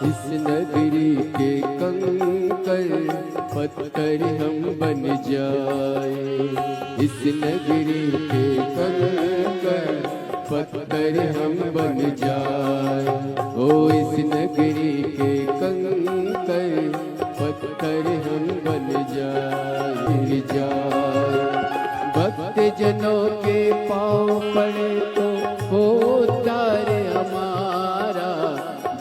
इस नगरी के कंकर पत्थर हम बन जाए। इस नगरी के कंकर पत्थर हम बन जाए। ओ इस नगरी के कंकर पत्थर हम बन जाए। भक्त जनों के पाँव पड़े तो होता रे हमारा।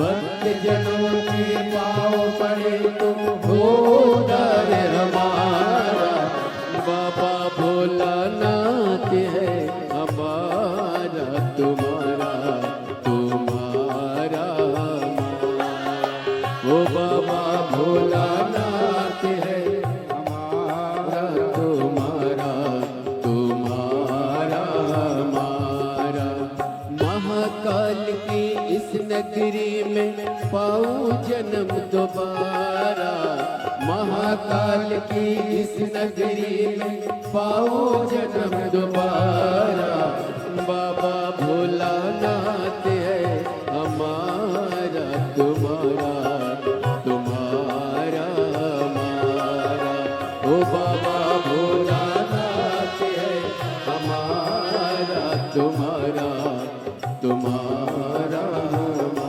भक्त जनों के पाँव पड़े तो होता रे हमारा। बाबा भोलानाथ है हमारा तुम्हारा तुम्हारा हमारा। ओ बाबा भोलानाथ है हमारा तुम्हारा तुम्हारा हमारा। महाकाल की इस नगरी में पाऊं जन्म दोबारा। महाकाल की इस नगरी में पाऊं जन्म दोबारा। बाबा भोलानाथ है हमारा तुम्हारा तुम्हारा हमारा। ओ बाबा भोलानाथ है हमारा तुम्हारा तुम्हारा हमारा।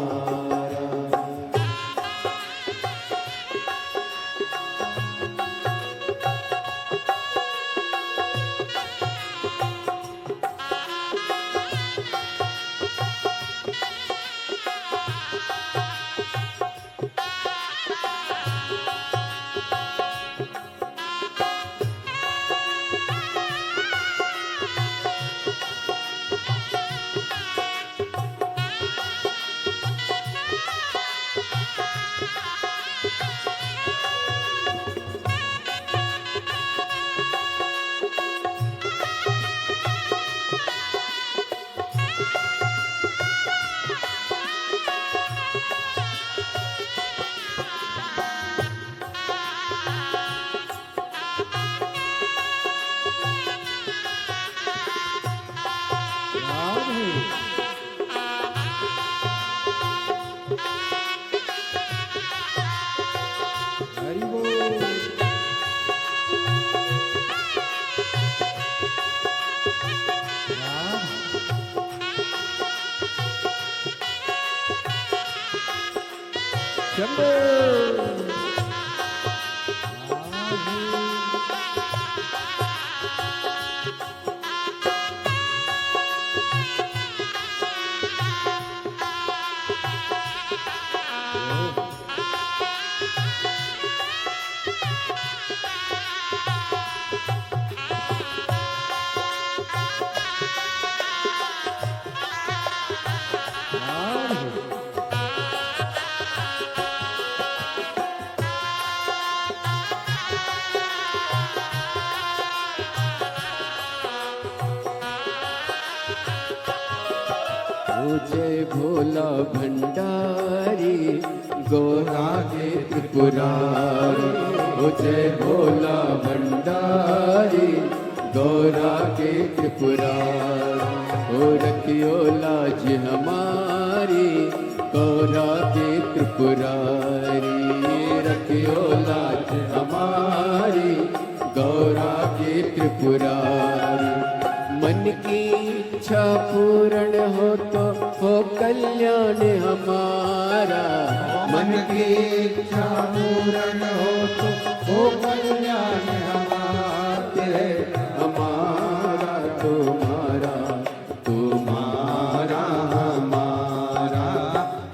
हो जय भोला भंडारी गौरा के त्रिपुरारी हो जय भोला भंडारी गौरा के त्रिपुरारी हो रखियो लाज हमारी गौरा के त्रिपुरारी रखियो लाज हमारी गौरा के त्रिपुरारी मन की इच्छा पूर्ण हो कल्याण हमारा मन की इच्छा पूर्ण हो कल्याण हमारे हमारा तुम्हारा तुम्हारा हमारा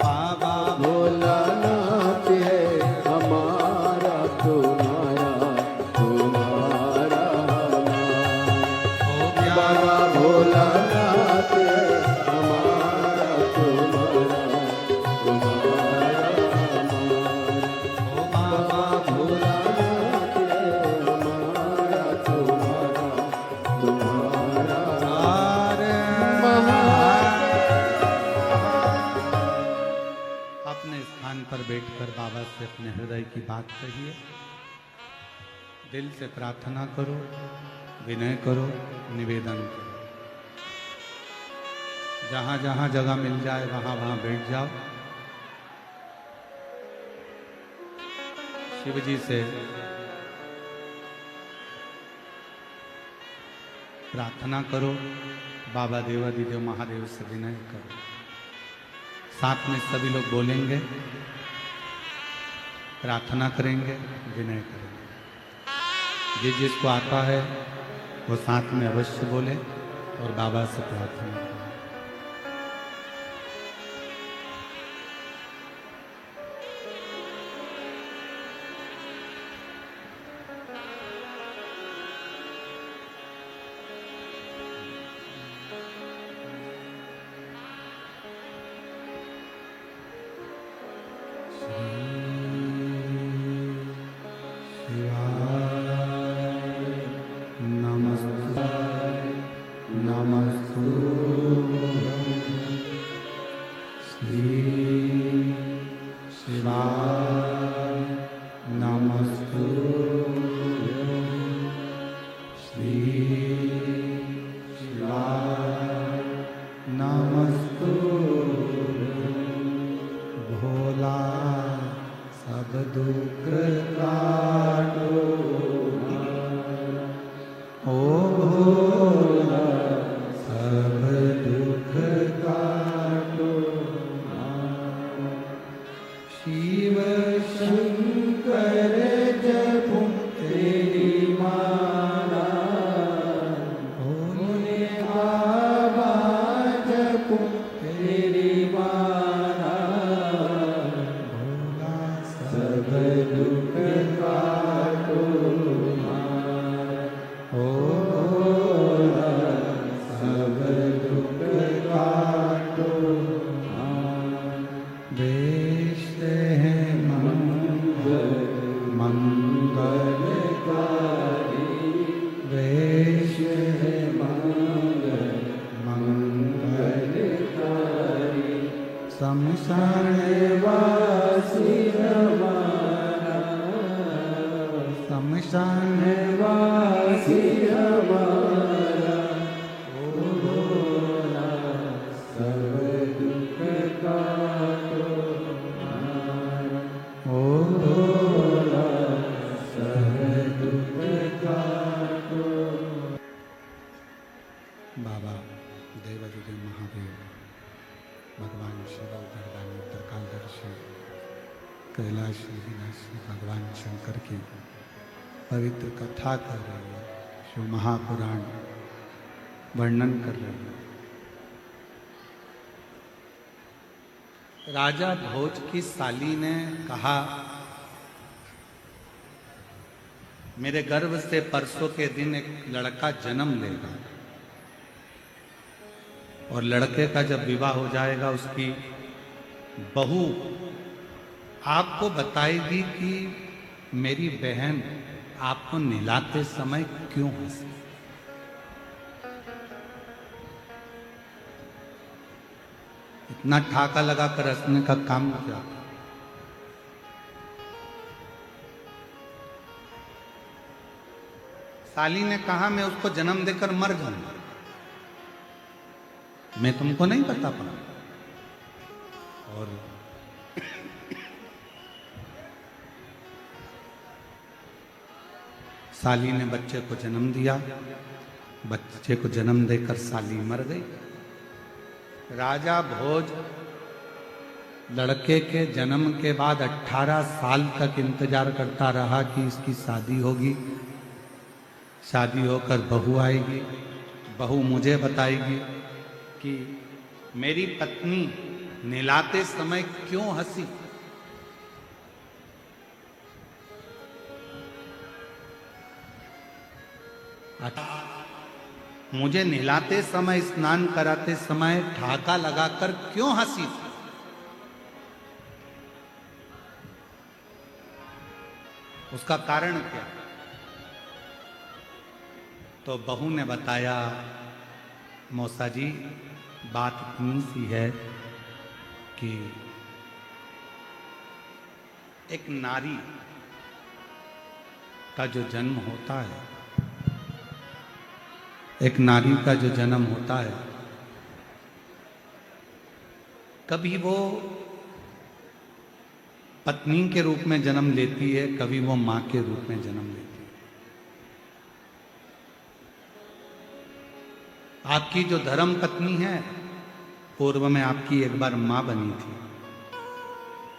बाबा भोलानाथ है हमारा तुम्हारा तुम्हारा बाबा भोलानाथ है हमारा तुम्हारा तुम्हारा बाबा भोलानाथ है हमारा तुम्हारा तुम्हारा अपने स्थान पर बैठकर बाबा से अपने हृदय की बात कहिए, दिल से प्रार्थना करो, विनय करो, निवेदन करो। जहां जहां जगह मिल जाए वहां वहां बैठ जाओ। शिव जी से प्रार्थना करो, बाबा देवादिदेव महादेव से विनय करो। साथ में सभी लोग बोलेंगे, प्रार्थना करेंगे, विनय करेंगे। जिसको आता है वो साथ में अवश्य बोले और बाबा से प्रार्थना करें। बाबा देवादिदेव महादेव, भगवान शिव, भगवान उत्तरकालदर्शी, कैलाशी विनाशी भगवान शंकर की पवित्र कथा कर रही है, शिव महापुराण वर्णन कर रही है। राजा भोज की साली ने कहा, मेरे गर्भ से परसों के दिन एक लड़का जन्म लेगा और लड़के का जब विवाह हो जाएगा उसकी बहू आपको बताएगी कि मेरी बहन आपको नहलाते समय क्यों हंसी। ना ठाका लगा कर हंसने का काम किया। साली ने कहा मैं उसको जन्म देकर मर जाऊंगा। मैं तुमको नहीं बता पाऊंगा। और साली ने बच्चे को जन्म दिया। बच्चे को जन्म देकर साली मर गई। राजा भोज लड़के के जन्म के बाद 18 साल तक इंतजार करता रहा कि इसकी शादी होगी। शादी होकर बहू आएगी। बहू मुझे बताएगी कि मेरी पत्नी नहलाते समय क्यों हंसी। मुझे नहलाते समय, स्नान कराते समय ठाका लगाकर क्यों हंसी थी। उसका कारण क्या? तो बहू ने बताया, मौसा जी बात इतनी सी है कि एक नारी का जो जन्म होता है, एक नारी का जो जन्म होता है, कभी वो पत्नी के रूप में जन्म लेती है, कभी वो मां के रूप में जन्म लेती है। आपकी जो धर्म पत्नी है, पूर्व में आपकी एक बार मां बनी थी।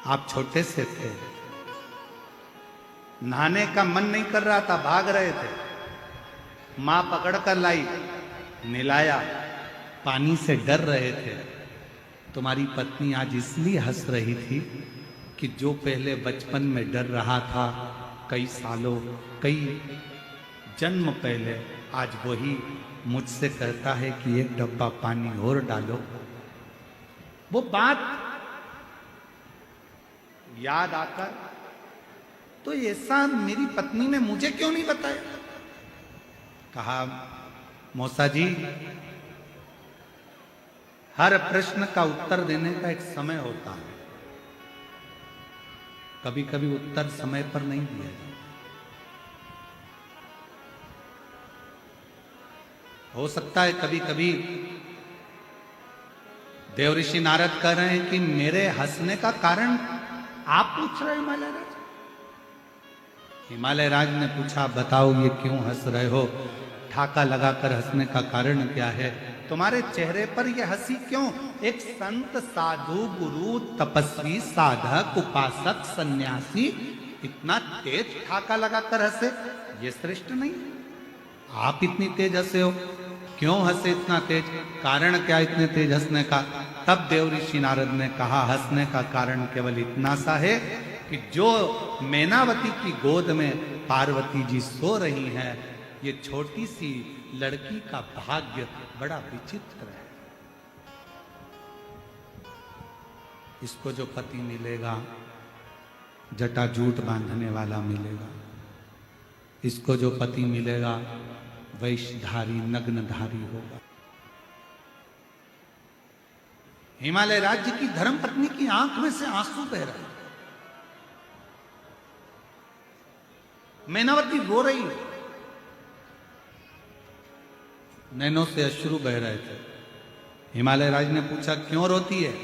आप छोटे से थे, नहाने का मन नहीं कर रहा था, भाग रहे थे। मां पकड़ कर लाई, नहलाया, पानी से डर रहे थे। तुम्हारी पत्नी आज इसलिए हंस रही थी कि जो पहले बचपन में डर रहा था, कई सालों, कई जन्म पहले, आज वही मुझसे कहता है कि एक डब्बा पानी और डालो। वो बात याद आकर तो ऐसा मेरी पत्नी ने मुझे क्यों नहीं बताया। कहा, मौसा जी हर प्रश्न का उत्तर देने का एक समय होता है। कभी कभी उत्तर समय पर नहीं दिया जाता। हो सकता है कभी कभी देवऋषि नारद कह रहे हैं कि मेरे हंसने का कारण आप पूछ रहे हिमालय राज। हिमालय राज ने पूछा, बताओ ये क्यों हंस रहे हो? ठाका लगाकर हंसने का कारण क्या है? तुम्हारे चेहरे पर यह हंसी क्यों? एक संत, साधु, गुरु, तपस्वी, साधक, उपासक, सन्यासी इतना तेज ठाका लगाकर हंसे, ये श्रेष्ठ नहीं? आप इतनी तेज हंसे हो, क्यों हंसे इतना तेज? कारण क्या इतने तेज हंसने का? तब देवऋषि नारद ने कहा, हंसने का कारण केवल इतना सा है कि जो मैनावती की गोद में पार्वती जी सो रही हैं, ये छोटी सी लड़की का भाग्य बड़ा विचित्र है। इसको जो पति मिलेगा, जटाजूट बांधने वाला मिलेगा। इसको जो पति मिलेगा, वैश्यधारी, नग्नधारी होगा। हिमालय राज्य की धर्मपत्नी की आंख में से आंसू बह रहे। मैनावती रो रही है, नैनों से अश्रु बह रहे थे। हिमालय राज ने पूछा, क्यों रोती है?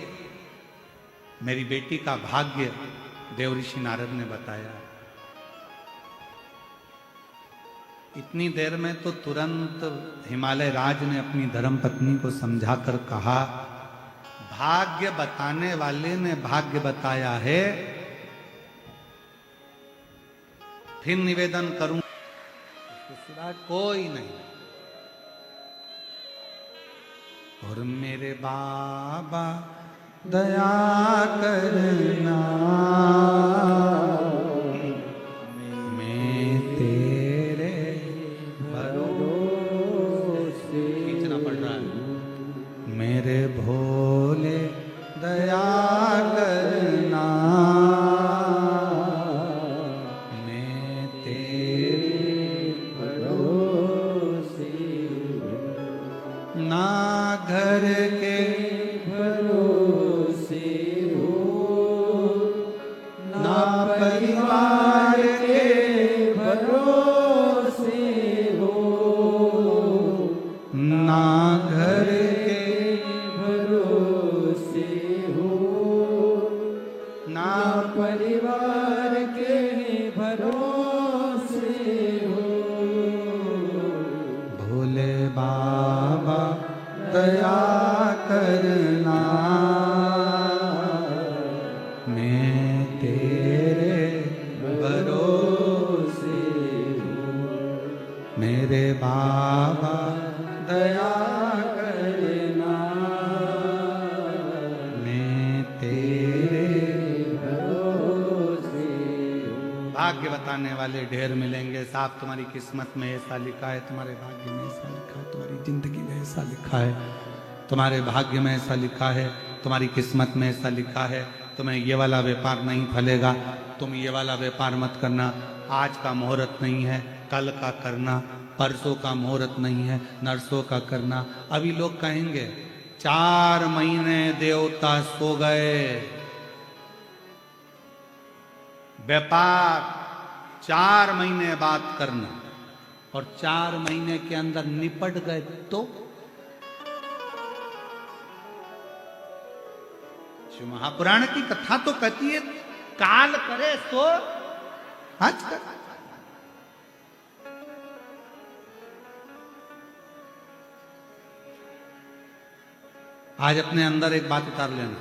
मेरी बेटी का भाग्य, देवऋषि नारद ने बताया। इतनी देर में तो तुरंत हिमालय राज ने अपनी धर्मपत्नी को समझाकर कहा, भाग्य बताने वाले ने भाग्य बताया है, फिर निवेदन करूं, इसके सिवा कोई नहीं। और मेरे बाबा दया करना, मैं तेरे भरोसे, खींचना पड़ रहा है, मेरे भोले दया करना, मैं तेरे भरोसे, ना घर के भरोसे दया करना, मैं तेरे भरोसे हूँ। मेरे बाबा दया करना, मैं तेरे भरोसे हूँ। भाग्य बताने वाले ढेर मिलेंगे। साहब तुम्हारी किस्मत में ऐसा लिखा है, तुम्हारे भाग्य में ऐसा लिखा है, तुम्हारी जिंदगी में ऐसा लिखा है, तुम्हारे भाग्य में ऐसा लिखा है, तुम्हारी किस्मत में ऐसा लिखा है। तुम्हें ये वाला व्यापार नहीं फलेगा, तुम ये वाला व्यापार मत करना। आज का मुहूर्त नहीं है, कल का करना। परसों का मुहूर्त नहीं है, नरसों का करना। अभी लोग कहेंगे 4 महीने देवता सो गए। व्यापार 4 महीने बात करना और 4 महीने के अंदर निपट गए तो शिव महापुराण की कथा तो कहती है काल करे सो आज कर। आज अपने अंदर एक बात उतार लेना,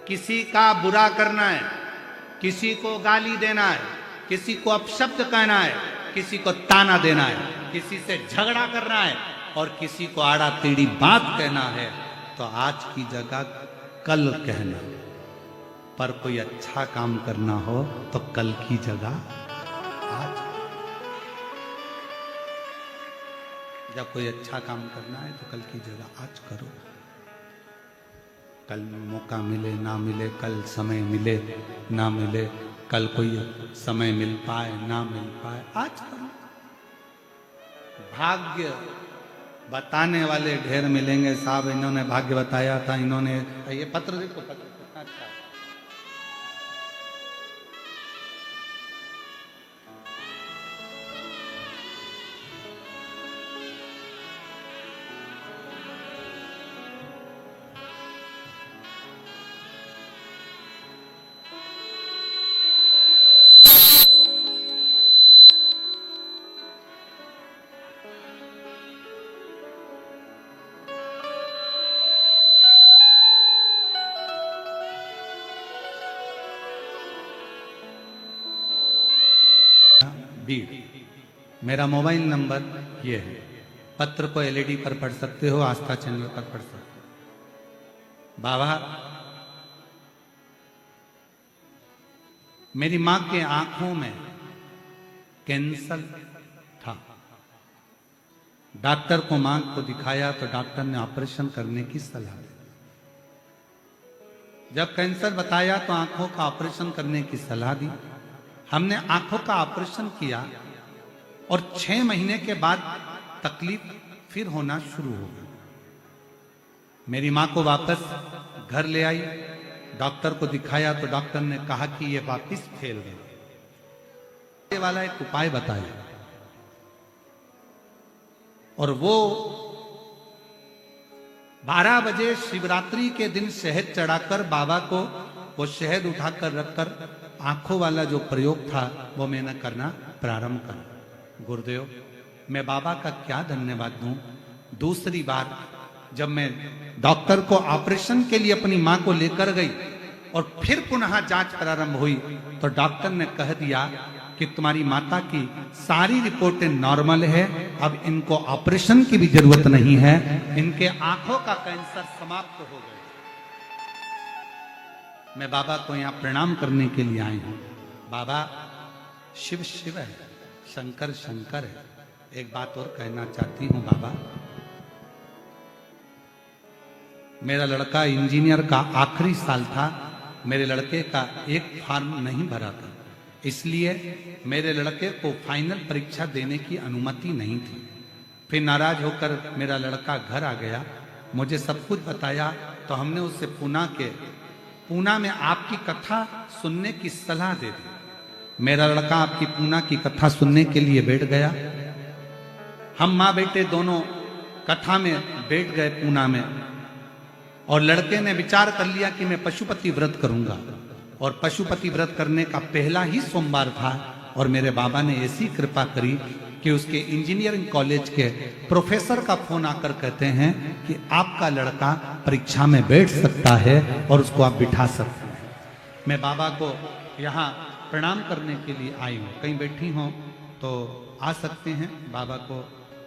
किसी का बुरा करना है, किसी को गाली देना है, किसी को अपशब्द कहना है, किसी को ताना देना है, किसी से झगड़ा करना है और किसी को आड़ा टेढ़ी बात कहना है, तो आज की जगह कल कहना। पर कोई अच्छा काम करना हो तो कल की जगह आज। जब कोई अच्छा काम करना है तो कल की जगह आज करो। कल मौका मिले ना मिले, कल समय मिले ना मिले, कल कोई समय मिल पाए ना मिल पाए, आज करो। भाग्य बताने वाले ढेर मिलेंगे। साहब इन्होंने भाग्य बताया था, इन्होंने ये पत्र देखो, पत्र कितना अच्छा है। बीड, मेरा मोबाइल नंबर ये है। पत्र को एलईडी पर पढ़ सकते हो, आस्था चैनल पर पढ़ सकते हो। बाबा, मेरी मां के आंखों में कैंसर था। डॉक्टर को मां को दिखाया तो डॉक्टर ने ऑपरेशन करने की सलाह दी। जब कैंसर बताया तो आंखों का ऑपरेशन करने की सलाह दी। हमने आंखों का ऑपरेशन किया और 6 महीने के बाद तकलीफ फिर होना शुरू हो गई। मेरी मां को वापस घर ले आई, डॉक्टर को दिखाया तो डॉक्टर ने कहा कि ये वापस फैल गए। वाला एक उपाय बताया और वो 12 बजे शिवरात्रि के दिन शहद चढ़ाकर बाबा को वो शहद उठाकर रखकर आंखों वाला जो प्रयोग था वो मैंने करना प्रारंभ करा। गुरुदेव, मैं बाबा का क्या धन्यवाद दूं। दूसरी बार जब मैं डॉक्टर को ऑपरेशन के लिए अपनी मां को लेकर गई और फिर पुनः जांच प्रारंभ हुई तो डॉक्टर ने कह दिया कि तुम्हारी माता की सारी रिपोर्टें नॉर्मल है, अब इनको ऑपरेशन की भी जरूरत नहीं है, इनके आंखों का कैंसर समाप्त हो गया। मैं बाबा को यहां प्रणाम करने के लिए आई हूं। बाबा, शिव शिव है, शंकर शंकर है। एक बात और कहना चाहती हूं बाबा, मेरा लड़का इंजीनियर का आखिरी साल था, मेरे लड़के का एक फॉर्म नहीं भरा था, इसलिए मेरे लड़के को फाइनल परीक्षा देने की अनुमति नहीं थी। फिर नाराज होकर मेरा लड़का घर आ गया, मुझे सब कुछ बताया तो हमने उससे पूना में आपकी कथा सुनने की सलाह दे दी। मेरा लड़का आपकी पूना की कथा सुनने के लिए बैठ गया। हम माँ बेटे दोनों कथा में बैठ गए पूना में और लड़के ने विचार कर लिया कि मैं पशुपति व्रत करूंगा और पशुपति व्रत करने का पहला ही सोमवार था और मेरे बाबा ने ऐसी कृपा करी कि उसके इंजीनियरिंग कॉलेज के प्रोफेसर का फोन आकर कहते हैं कि आपका लड़का परीक्षा में बैठ सकता है और उसको आप बिठा सकते हैं। मैं बाबा को यहाँ प्रणाम करने के लिए आई हूँ। कहीं बैठी हो तो आ सकते हैं बाबा को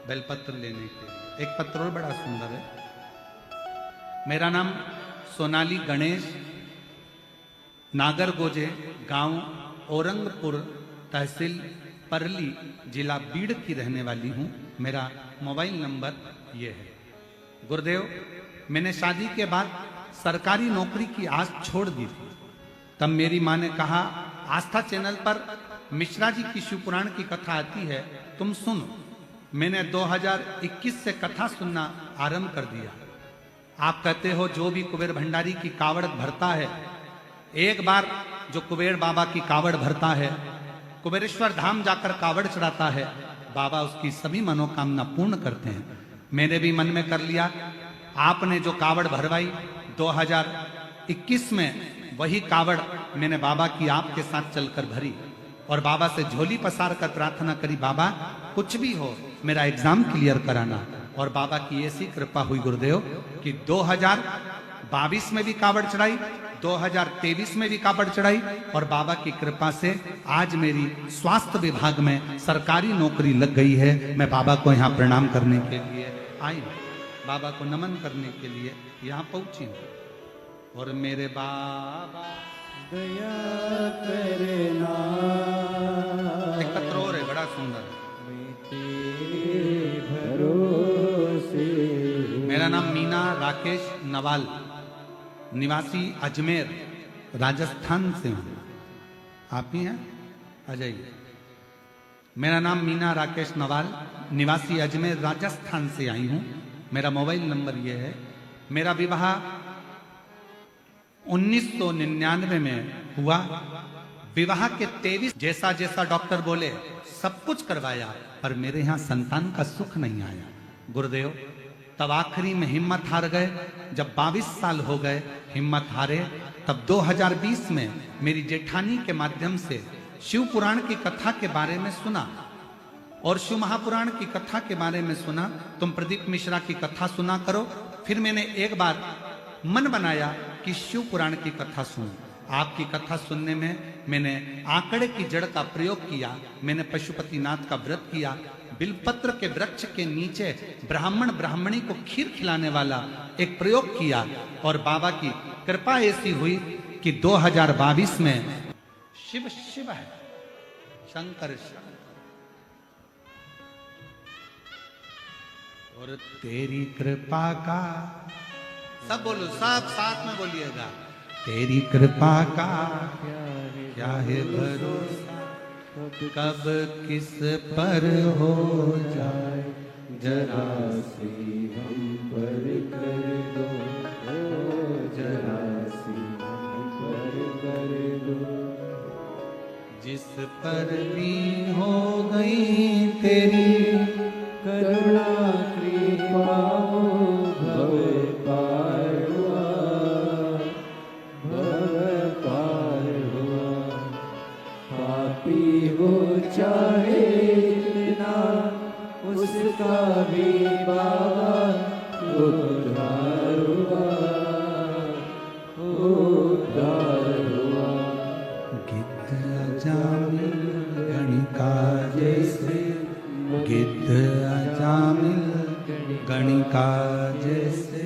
बेलपत्र लेने के लिए। एक पत्र और बड़ा सुंदर है। मेरा नाम सोनाली गणेश, नागरगोजे, गांव औरंगपुर, तहसील परली, जिला बीड़ की रहने वाली हूं। मेरा मोबाइल नंबर ये है। गुरुदेव, मैंने शादी के बाद सरकारी नौकरी की आस छोड़ दी थी। तब मेरी माँ ने कहा, आस्था चैनल पर मिश्रा जी की शिव पुराण की कथा आती है, तुम सुनो। मैंने 2021 से कथा सुनना आरंभ कर दिया। आप कहते हो जो भी कुबेर भंडारी की कावड़ भरता है, एक बार जो कुबेर बाबा की कावड़ भरता है, कुबेरेश्वर धाम जाकर कावड़ चढ़ाता है, बाबा उसकी सभी मनोकामना पूर्ण करते हैं। मैंने भी मन में कर लिया। आपने जो कावड़ भरवाई 2021 में, वही कावड़ मैंने बाबा की आपके साथ चलकर भरी और बाबा से झोली पसार कर प्रार्थना करी, बाबा कुछ भी हो मेरा एग्जाम क्लियर कराना। और बाबा की ऐसी कृपा हुई गुरुदेव कि 2022 में भी कावड़ चढ़ाई, 2023 में भी कावड़ चढ़ाई और बाबा की कृपा से आज मेरी स्वास्थ्य विभाग में सरकारी नौकरी लग गई है। मैं बाबा को यहाँ प्रणाम करने के लिए आई हूँ, बाबा को नमन करने के लिए यहाँ पहुंची हूँ। और मेरे बाबा दया करना, एक पत्र और है बड़ा सुंदर। तेरे भरोसे। मेरा नाम मीना राकेश नवाल, निवासी अजमेर राजस्थान से हूँ। आप ही हैं? आ जाइए। मेरा नाम मीना राकेश नवाल, निवासी अजमेर राजस्थान से आई हूँ। मेरा मोबाइल नंबर ये है। मेरा विवाह 1999 में हुआ। विवाह के 23 जैसा जैसा डॉक्टर बोले सब कुछ करवाया, पर मेरे यहाँ संतान का सुख नहीं आया। गुरुदेव, तब आखिरी में हिम्मत हार गए। जब 22 साल हो गए हिम्मत हारे, तब 2020 में मेरी जेठानी के माध्यम से शिव पुराण की कथा के बारे में सुना और शिव महापुराण की कथा के बारे में सुना। तुम प्रदीप मिश्रा की कथा सुना करो। फिर मैंने एक बार मन बनाया कि शिव पुराण की कथा सुनूं। आपकी कथा सुनने में मैंने आंकड़े की जड़ का प्रयोग किया। मैंने पशुपतिनाथ का व्रत किया। बिलपत्र के वृक्ष के नीचे ब्राह्मण ब्राह्मणी को खीर खिलाने वाला एक प्रयोग किया और बाबा की कृपा ऐसी हुई कि 2022 में शिव शिव है, शंकर शंकर। और तेरी कृपा का, सब बोलो, सब साथ में बोलिएगा। तेरी कृपा का क्या है भरोसा, कब किस पर हो जाए, जरा सी हम पर कर दो, जरा सी हम पर कर दो। जिस पर भी हो गई तेरी करुणा कृपा भव पार हुआ, भव पार हुआ। पापी वो चाहे इतना, उसका भी बाबा उद्धार हुआ, उद्धार हुआ। गिद्ध अजामिल गणिका जैसे, गिद्ध अजामिल गणिका जैसे,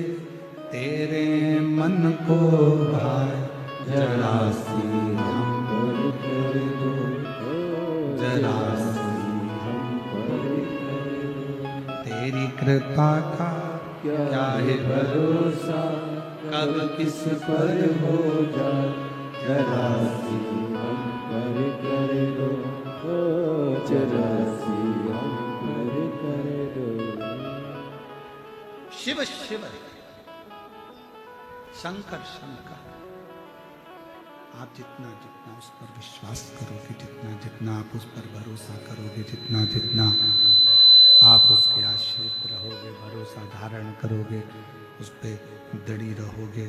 तेरे मन को भाए, जरा सी हम पर कर दो, जरा सी हम पर कर दो। तेरी कृपा का क्या है भरोसा, कब किस पर हो जाए, जरा सी हम पर कर दो, जरा सी हम पर कर दो। शिव शिव, शंकर शंकर। आप जितना जितना उस पर विश्वास करोगे, जितना जितना आप उस पर भरोसा करोगे, जितना जितना आप उसके आश्रित रहोगे, भरोसा धारण करोगे, उस पर दृढ़ी रहोगे,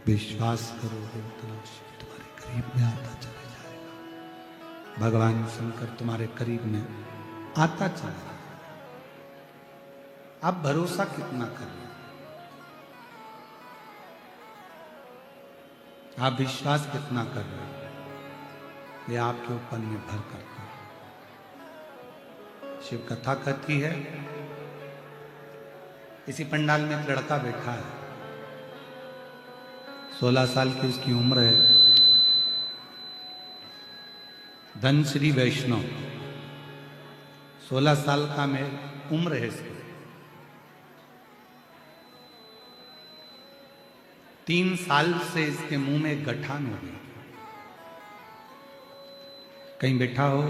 विश्वास करोगे, उतना शिव तुम्हारे करीब में आता चला जाएगा। भगवान शंकर तुम्हारे करीब में आता चला जाएगा। आप भरोसा कितना कर रहे हैं, आप विश्वास कितना कर रहे हैं, ये आपके ऊपर निर्भर करता है। शिव कथा कहती है, इसी पंडाल में एक लड़का बैठा है, 16 साल की उसकी उम्र है, धनश्री वैष्णव, 16 साल का में उम्र है इसकी। 3 साल से इसके मुंह में एक गठान हो गई। कहीं बैठा हो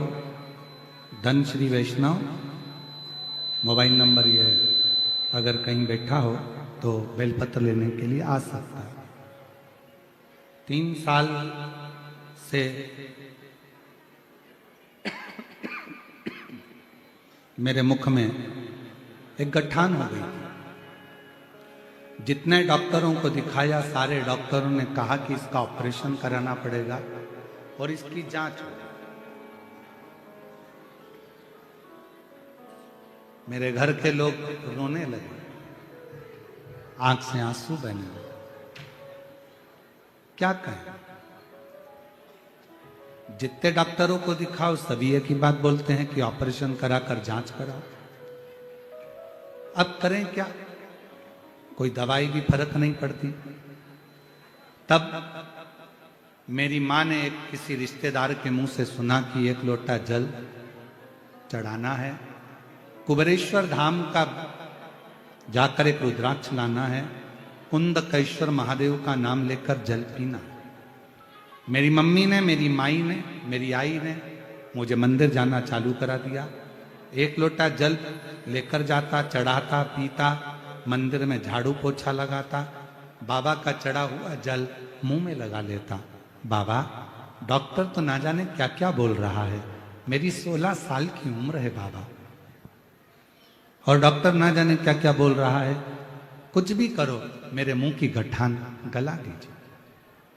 धनश्री वैष्णव, मोबाइल नंबर ये है, अगर कहीं बैठा हो तो बेलपत्र लेने के लिए आ सकता है। 3 साल से मेरे मुख में एक गठान हो गई थी। जितने डॉक्टरों को दिखाया, सारे डॉक्टरों ने कहा कि इसका ऑपरेशन कराना पड़ेगा और इसकी जांच हो। मेरे घर के लोग रोने लगे, आंख से आंसू बहने लगे। क्या कहें, जितने डॉक्टरों को दिखाओ सभी एक ही बात बोलते हैं कि ऑपरेशन कराकर जांच कराओ। अब करें क्या, कोई दवाई भी फर्क नहीं पड़ती। तब मेरी मां ने एक किसी रिश्तेदार के मुंह से सुना कि 1 लोटा जल चढ़ाना है, कुबेरेश्वर धाम का जाकर एक रुद्राक्ष लाना है, कुंदकेश्वर महादेव का नाम लेकर जल पीना। मेरी मम्मी ने, मेरी माई ने, मेरी आई ने मुझे मंदिर जाना चालू करा दिया। 1 लोटा जल लेकर जाता, चढ़ाता, पीता, मंदिर में झाड़ू पोछा लगाता, बाबा का चढ़ा हुआ जल मुंह में लगा लेता। बाबा, डॉक्टर तो ना जाने क्या क्या बोल रहा है, मेरी 16 साल की उम्र है बाबा, और डॉक्टर ना जाने क्या क्या बोल रहा है, कुछ भी करो, मेरे मुंह की गठान गला दीजिए।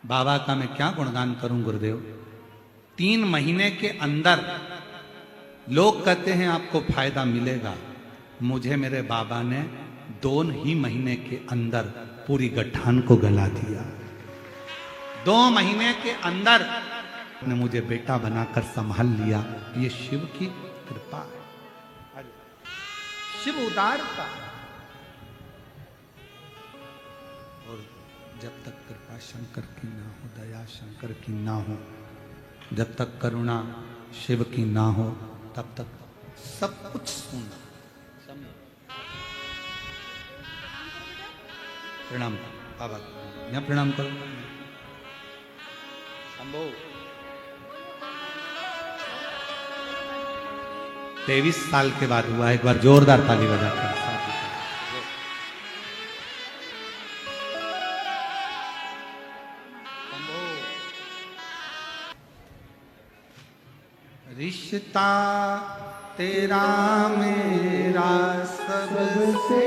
बाबा का मैं क्या गुणगान करूं गुरुदेव। 3 महीने के अंदर लोग कहते हैं आपको फायदा मिलेगा, मुझे मेरे बाबा ने 2 ही महीने के अंदर पूरी गठान को गला दिया। 2 महीने के अंदर ने मुझे बेटा बनाकर संभाल लिया। ये शिव की कृपा है, शिव उदारता। और जब तक कृपा शंकर की ना हो, दया शंकर की ना हो, जब तक करुणा शिव की ना हो, तब तक सब कुछ सुना। प्रणाम बाबा, यहाँ प्रणाम करो। शंभो 23 साल के बाद हुआ, एक बार जोरदार ताली बजाकर। रिश्ता तेरा मेरा सबसे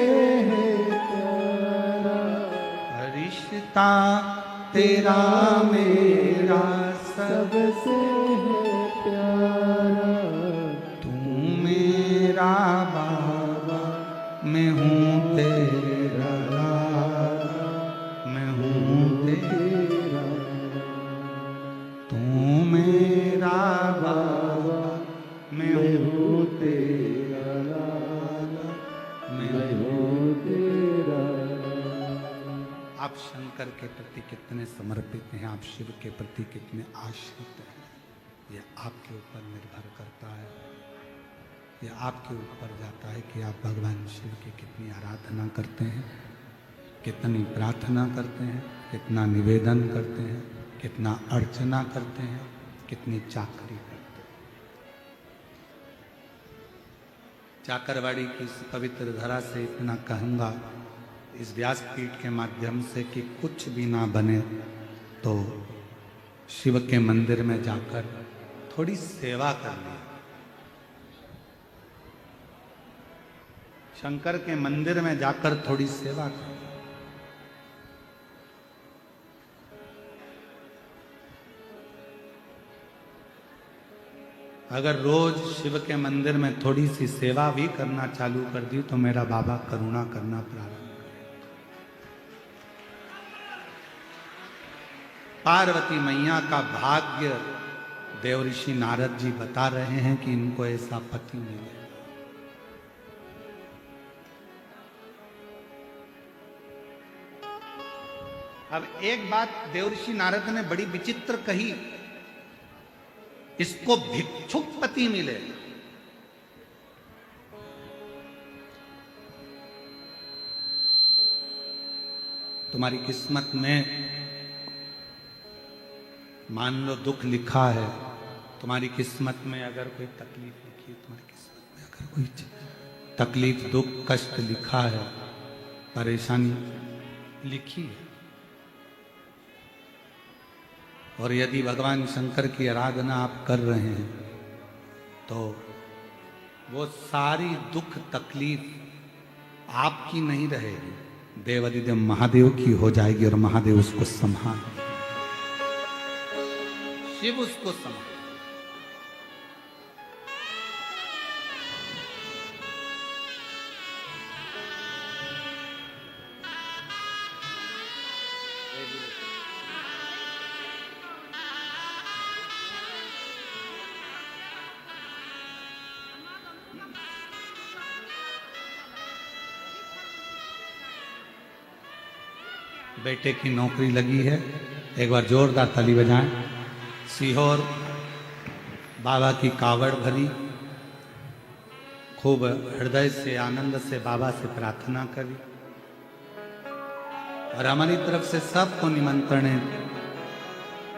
है प्यारा, रिश्ता तेरा मेरा सबसे है प्यारा, तू मेरा बाबा, मैं हूँ तेरा लाला, मैं हूँ तेरा, तू मेरा बाबा, मैं हूँ तेरा लाला, मैं हूँ तेरा। आप शंकर के प्रति कितने समर्पित हैं, आप शिव के प्रति कितने आश्रित हैं, यह आपके ऊपर निर्भर करता है। यह आपके ऊपर जाता है कि आप भगवान शिव की कितनी आराधना करते हैं, कितनी प्रार्थना करते हैं, कितना निवेदन करते हैं, कितना अर्चना करते हैं, कितनी चाकरी करते हैं। चाकरवाड़ी की इस पवित्र धरा से इतना कहूँगा, इस व्यासपीठ के माध्यम से, कि कुछ भी ना बने तो शिव के मंदिर में जाकर थोड़ी सेवा कर ली। शंकर के मंदिर में जाकर थोड़ी सेवा कर ली। अगर रोज शिव के मंदिर में थोड़ी सी सेवा भी करना चालू कर दी तो मेरा बाबा करुणा करना प्रारंभ करें। पार्वती मैया का भाग्य देव ऋषि नारद जी बता रहे हैं कि इनको ऐसा पति मिले। अब एक बात देव ऋषि नारद ने बड़ी विचित्र कही, इसको भिक्षुक पति मिले। तुम्हारी किस्मत में मान लो दुख लिखा है, तुम्हारी किस्मत में अगर कोई तकलीफ लिखी है, तुम्हारी किस्मत में अगर कोई तकलीफ दुख कष्ट लिखा है, परेशानी लिखी है, और यदि भगवान शंकर की आराधना आप कर रहे हैं तो वो सारी दुख तकलीफ आपकी नहीं रहेगी, देवादिदेव महादेव की हो जाएगी और महादेव उसको संभाल, शिव उसको संभाल। बेटे की नौकरी लगी है, एक बार जोरदार ताली बजाएं। सीहोर बाबा की कावड़ भरी, खूब हृदय से आनंद से बाबा से प्रार्थना करी, और हमारी तरफ से सबको निमंत्रण है।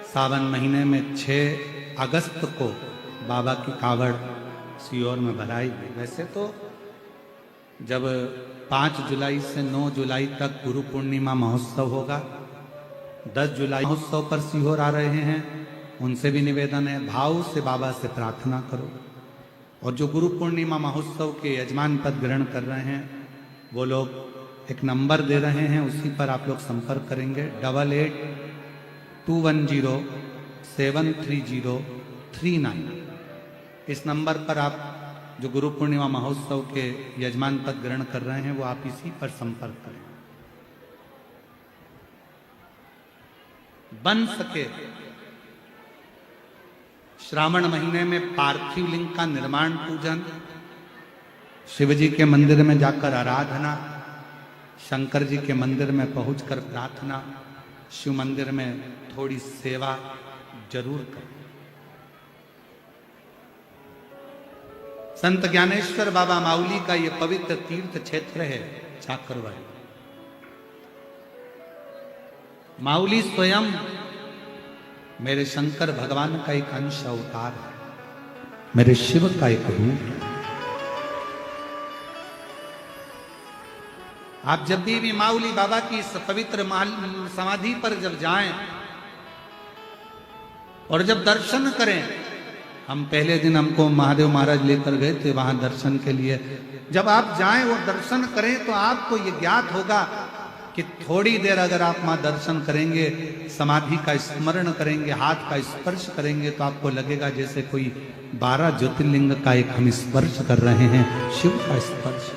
सावन महीने में 6 अगस्त को बाबा की कावड़ सीहोर में भराई गई। वैसे तो जब 5 जुलाई से 9 जुलाई तक गुरु पूर्णिमा महोत्सव होगा, 10 जुलाई महोत्सव पर सीहोर आ रहे हैं, उनसे भी निवेदन है भाव से बाबा से प्रार्थना करो। और जो गुरु पूर्णिमा महोत्सव के यजमान पद ग्रहण कर रहे हैं वो लोग एक नंबर दे रहे हैं, उसी पर आप लोग संपर्क करेंगे 8821073039। इस नंबर पर आप जो गुरु पूर्णिमा महोत्सव के यजमान पद ग्रहण कर रहे हैं वो आप इसी पर संपर्क करें। बन सके श्रावण महीने में पार्थिव लिंग का निर्माण पूजन, शिव जी के मंदिर में जाकर आराधना, शंकर जी के मंदिर में पहुंचकर प्रार्थना, शिव मंदिर में थोड़ी सेवा जरूर करें। संत ज्ञानेश्वर बाबा माउली का यह पवित्र तीर्थ क्षेत्र है चाकरवाड़ी। माउली स्वयं मेरे शंकर भगवान का एक अंश अवतार है, मेरे शिव का एक रूप है। आप जब भी माउली बाबा की इस पवित्र समाधि पर जब जाएं और जब दर्शन करें, हम पहले दिन हमको महादेव महाराज लेकर गए थे वहां दर्शन के लिए, जब आप जाएं और दर्शन करें तो आपको ये ज्ञात होगा कि थोड़ी देर अगर आप वहां दर्शन करेंगे, समाधि का स्मरण करेंगे, हाथ का स्पर्श करेंगे, तो आपको लगेगा जैसे कोई 12 ज्योतिर्लिंग का एक हम स्पर्श कर रहे हैं, शिव का स्पर्श।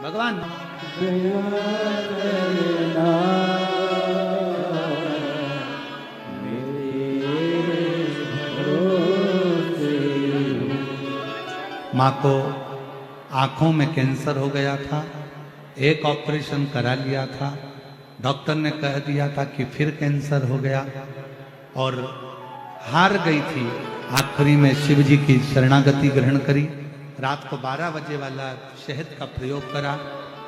भगवान माँ को आंखों में कैंसर हो गया था, एक ऑपरेशन करा लिया था, डॉक्टर ने कह दिया था कि फिर कैंसर हो गया और हार गई थी। आखिरी में शिव जी की शरणागति ग्रहण करी, रात को 12 बजे वाला शहद का प्रयोग करा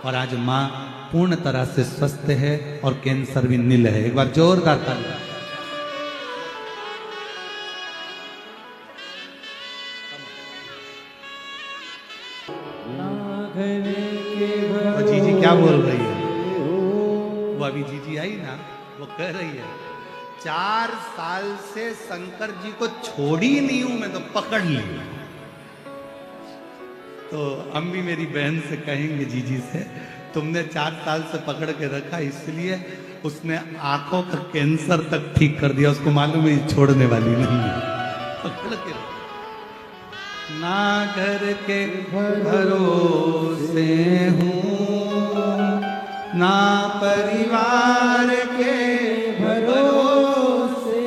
और आज माँ पूर्ण तरह से स्वस्थ है और कैंसर भी नील है। एक बार जोरदार ताली। तो जीजी क्या बोल रही है? वो अभी जीजी आई ना, वो कह रही है 4 साल से शंकर जी को छोड़ी नहीं हूं मैं, तो पकड़ ली। तो हम भी मेरी बहन से कहेंगे जीजी से, तुमने 4 साल से पकड़ के रखा इसलिए उसने आंखों का कैंसर तक ठीक कर दिया, उसको मालूम है छोड़ने वाली नहीं है। पकड़ के ना घर के भरोसे हूँ ना परिवार के भरोसे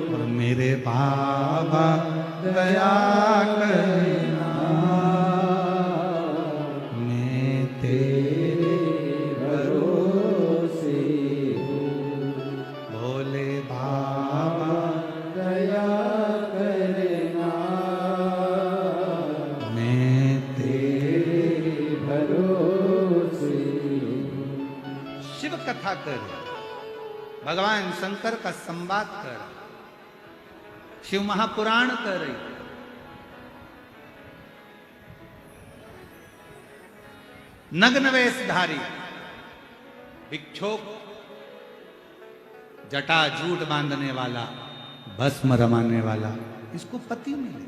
और मेरे बाबा दया करना मैं तेरे भरोसे हूँ भोले बाबा दया करना मैं तेरे भरोसे शिव कथा कर भगवान शंकर का संवाद कर शिव महापुराण कर रही नग्न वेशधारी भिक्षुक जटा जूट बांधने वाला भस्म रमाने वाला इसको पति मिले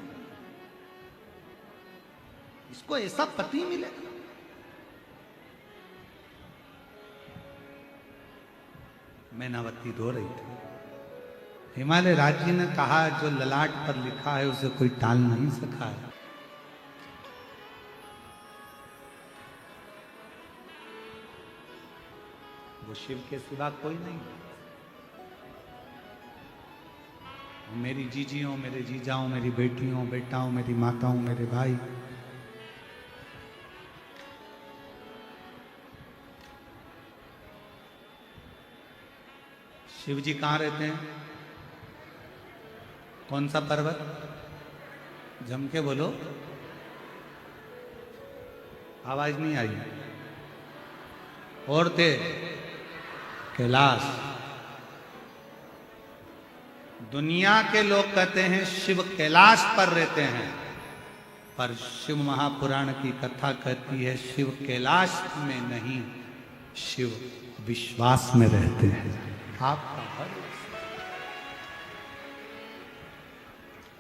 इसको ऐसा पति मिले मैनावती रो रही थी हिमालय राज्य ने कहा जो ललाट पर लिखा है उसे कोई टाल नहीं सका है वो शिव के सिवा कोई नहीं मेरी जीजियों मेरे जीजाओं मेरी बेटियों बेटाओं मेरी माताओं मेरे भाई शिव जी कहाँ रहते हैं कौन सा पर्वत जम के बोलो आवाज नहीं आई और थे कैलाश दुनिया के लोग कहते हैं शिव कैलाश पर रहते हैं पर शिव महापुराण की कथा कहती है शिव कैलाश में नहीं शिव विश्वास में रहते हैं आपका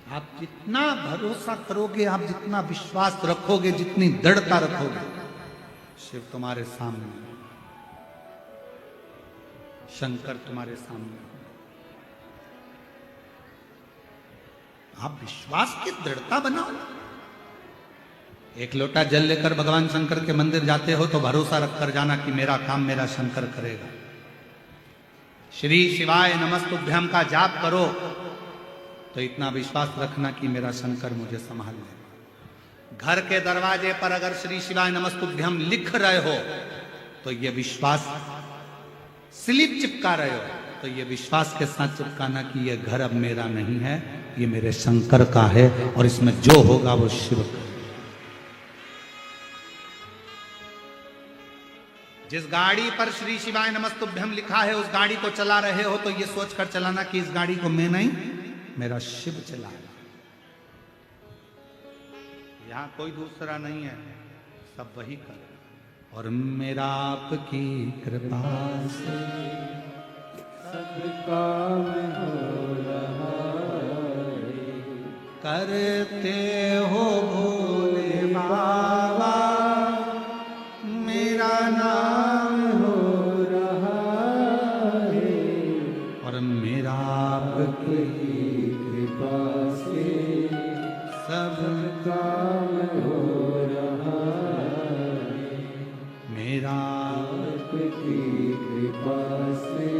आप जितना भरोसा करोगे आप जितना विश्वास रखोगे जितनी दृढ़ता रखोगे शिव तुम्हारे सामने शंकर तुम्हारे सामने आप विश्वास की दृढ़ता बनाओ एक लोटा जल लेकर भगवान शंकर के मंदिर जाते हो तो भरोसा रखकर जाना कि मेरा काम मेरा शंकर करेगा श्री शिवाय नमस्तुभ्यम का जाप करो तो इतना विश्वास रखना कि मेरा शंकर मुझे संभाल लेगा घर के दरवाजे पर अगर श्री शिवाय नमस्तुभ्यम लिख रहे हो तो ये विश्वास स्लिप चिपका रहे हो तो ये विश्वास के साथ चिपकाना कि ये घर अब मेरा नहीं है ये मेरे शंकर का है और इसमें जो होगा वो शिव का जिस गाड़ी पर श्री शिवाय नमस्तुभ्यम लिखा है उस गाड़ी को चला रहे हो तो ये सोचकर चलाना कि इस गाड़ी को मैं नहीं मेरा शिव चलाएगा यहां कोई दूसरा नहीं है सब वही कर और मेरा आपकी कृपा से सब काम हो रहा है करते हो भोले बाबा मेरा नाम हो रहा है और मेरा आपकी कृपा से सब काम हो रहा है मेरा आपकी कृपा से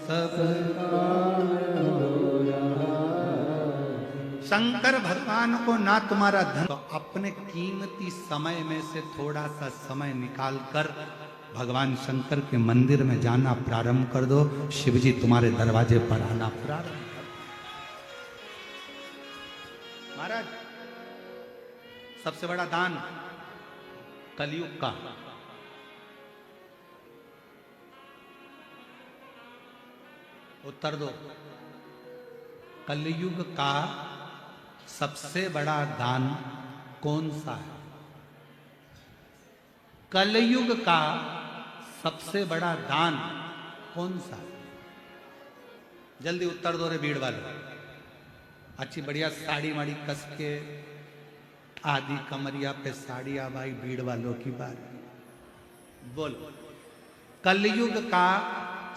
सब काम हो रहा है शंकर भगवान को ना तुम्हारा धन तो अपने कीमती समय में से थोड़ा सा समय निकाल कर भगवान शंकर के मंदिर में जाना प्रारंभ कर दो शिवजी तुम्हारे दरवाजे पर आना प्रारंभ कर दो महाराज सबसे बड़ा दान कलयुग का उत्तर दो कलयुग का सबसे बड़ा दान कौन सा है कलयुग का सबसे बड़ा दान कौन सा है जल्दी उत्तर दो रे भीड़ वाले अच्छी बढ़िया साड़ी वाड़ी कस के आदि कमरिया पे साड़िया भाई भीड़ वालों की बात बोलो कलयुग का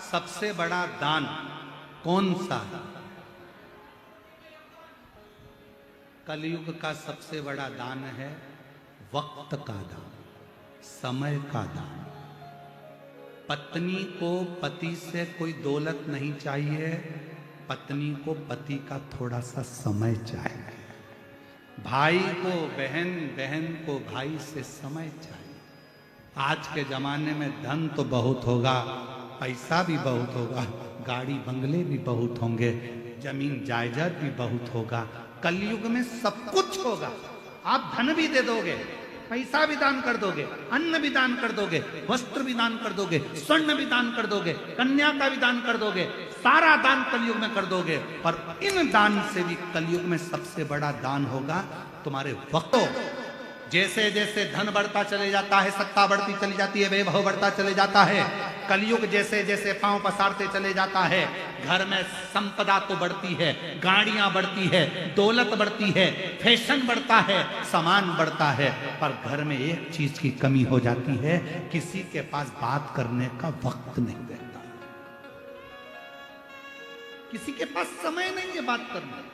सबसे बड़ा दान कौन सा है कलयुग का सबसे बड़ा दान है वक्त का दान, समय का दान। पत्नी को पति से कोई दौलत नहीं चाहिए, पत्नी को पति का थोड़ा सा समय चाहिए। भाई को बहन, बहन को भाई से समय चाहिए। आज के जमाने में धन तो बहुत होगा, पैसा भी बहुत होगा, गाड़ी बंगले भी बहुत होंगे, जमीन जायदाद भी बहुत होगा। कलयुग में सब कुछ होगा। आप धन भी दे दोगे, पैसा भी दान कर दोगे, अन्न भी दान कर दोगे, वस्त्र भी दान कर दोगे, स्वर्ण भी दान कर दोगे, कन्या का भी दान कर दोगे, सारा दान कलयुग में कर दोगे। पर इन दान से भी कलयुग में सबसे बड़ा दान होगा तुम्हारे वक्तों। जैसे जैसे धन बढ़ता चले जाता है, सत्ता बढ़ती चली जाती है, वैभव बढ़ता चले जाता है, कलयुग जैसे जैसे पांव पसारते चले जाता है, घर में संपदा तो बढ़ती है, गाड़ियां बढ़ती है, दौलत बढ़ती है, फैशन बढ़ता है, सामान बढ़ता है, पर घर में एक चीज की कमी हो जाती है, किसी के पास बात करने का वक्त नहीं रहता, किसी के पास समय नहीं है बात करने।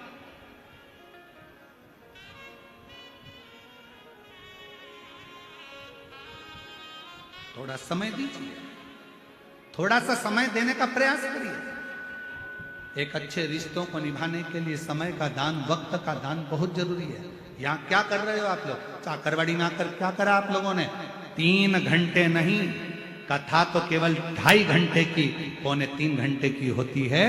थोड़ा समय दीजिए, थोड़ा सा समय देने का प्रयास करिए। एक अच्छे रिश्तों को निभाने के लिए समय का दान, वक्त का दान बहुत जरूरी है। यहाँ क्या कर रहे हो आप लोग? चाकरवाड़ी में आकर क्या करा आप लोगों ने? 3 घंटे नहीं, कथा तो केवल 2.5 घंटे की, 2.75 घंटे की होती है,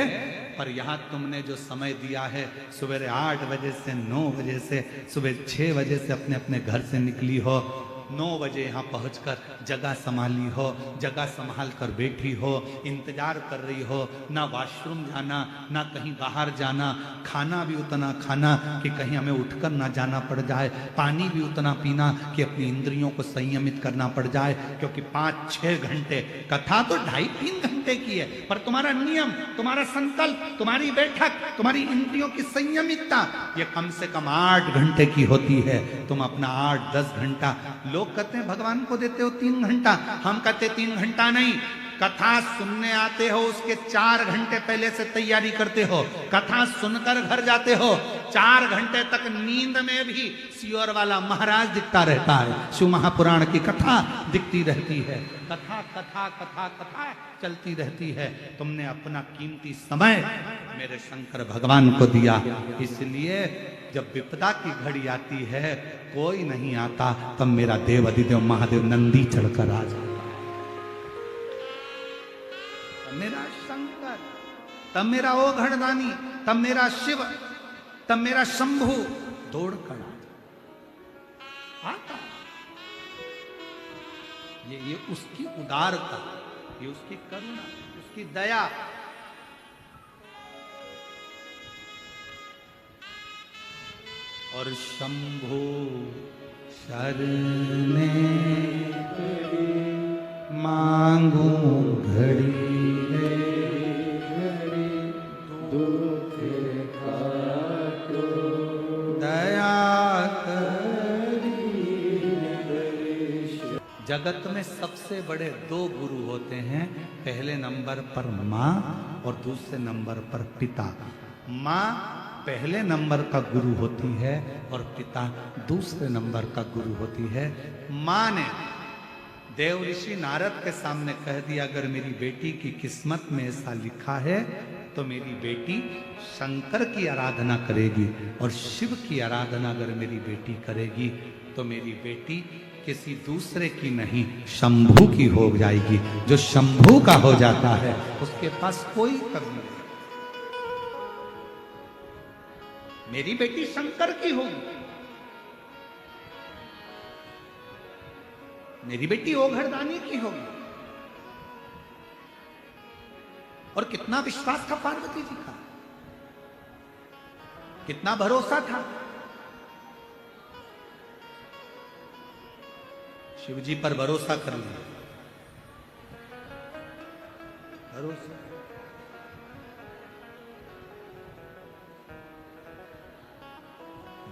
पर यहाँ तुमने जो समय दिया है, सुबह 8 बजे से 9 बजे से, सुबह 6 बजे से अपने अपने घर से निकली हो, 9 बजे यहाँ पहुंचकर जगह संभाली हो, जगह संभाल कर बैठी हो, इंतजार कर रही हो, ना वॉशरूम जाना, ना कहीं बाहर जाना, खाना भी उतना खाना कि कहीं हमें उठकर ना जाना पड़ जाए, पानी भी उतना पीना कि अपनी इंद्रियों को संयमित करना पड़ जाए, क्योंकि 5-6 घंटे, कथा तो 2.5-3 घंटे की है, पर तुम्हारा नियम, तुम्हारा संकल्प, तुम्हारी बैठक, तुम्हारी इंद्रियों की संयमितता ये कम से कम 8 घंटे की होती है। तुम अपना 8-10 घंटा, लोग कहते हैं भगवान को देते हो 3 घंटा, हम कहते 3 घंटा नहीं, कथा सुनने आते हो उसके 4 घंटे पहले से तैयारी करते हो, कथा सुनकर घर जाते हो, 4 घंटे तक नींद में भी सियोर वाला महाराज दिखता रहता है, शिव महापुराण की कथा दिखती रहती है, कथा कथा कथा कथा चलती रहती है। तुमने अपना कीमती समय मेरे शंकर भगवान को दिया, इसलिए जब विपदा की घड़ी आती है, कोई नहीं आता, तब मेरा देव अधिदेव महादेव नंदी चढ़कर आ जाता, तब मेरा शंकर, तब मेरा ओघड़दानी, तब मेरा शिव, तब मेरा शंभु दौड़ कर आता। ये उसकी उदारता, ये उसकी करुणा, उसकी दया। और शंभु शरणे मांगू घड़ी दुख काटो दया करी। जगत में सबसे बड़े 2 गुरु होते हैं, पहले नंबर पर माँ और दूसरे नंबर पर पिता। माँ पहले नंबर का गुरु होती है और पिता दूसरे नंबर का गुरु होती है। माँ ने देव ऋषि नारद के सामने कह दिया, अगर मेरी बेटी की किस्मत में ऐसा लिखा है तो मेरी बेटी शंकर की आराधना करेगी, और शिव की आराधना अगर मेरी बेटी करेगी तो मेरी बेटी किसी दूसरे की नहीं, शंभू की हो जाएगी। जो शंभू का हो जाता है उसके पास कोई कमी नहीं। मेरी बेटी शंकर की होगी, मेरी बेटी ओघड़दानी की होगी। और कितना विश्वास था पार्वती जी का, कितना भरोसा था। शिव जी पर भरोसा कर लिया, भरोसा।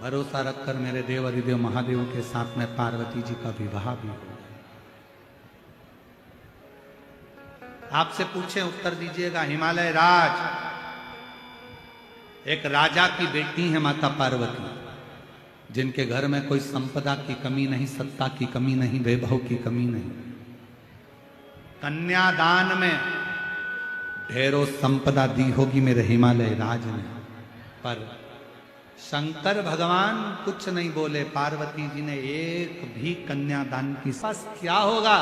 भरोसा रखकर मेरे देव अधिदेव महादेव के साथ में पार्वती जी का विवाह भी हो गया। आपसे पूछे उत्तर दीजिएगा। हिमालय राज, एक राजा की बेटी है माता पार्वती, जिनके घर में कोई संपदा की कमी नहीं, सत्ता की कमी नहीं, वैभव की कमी नहीं। कन्यादान में ढेरों संपदा दी होगी मेरे हिमालय राज ने, पर शंकर भगवान कुछ नहीं बोले। पार्वती जी ने एक भी कन्यादान की, बस क्या होगा।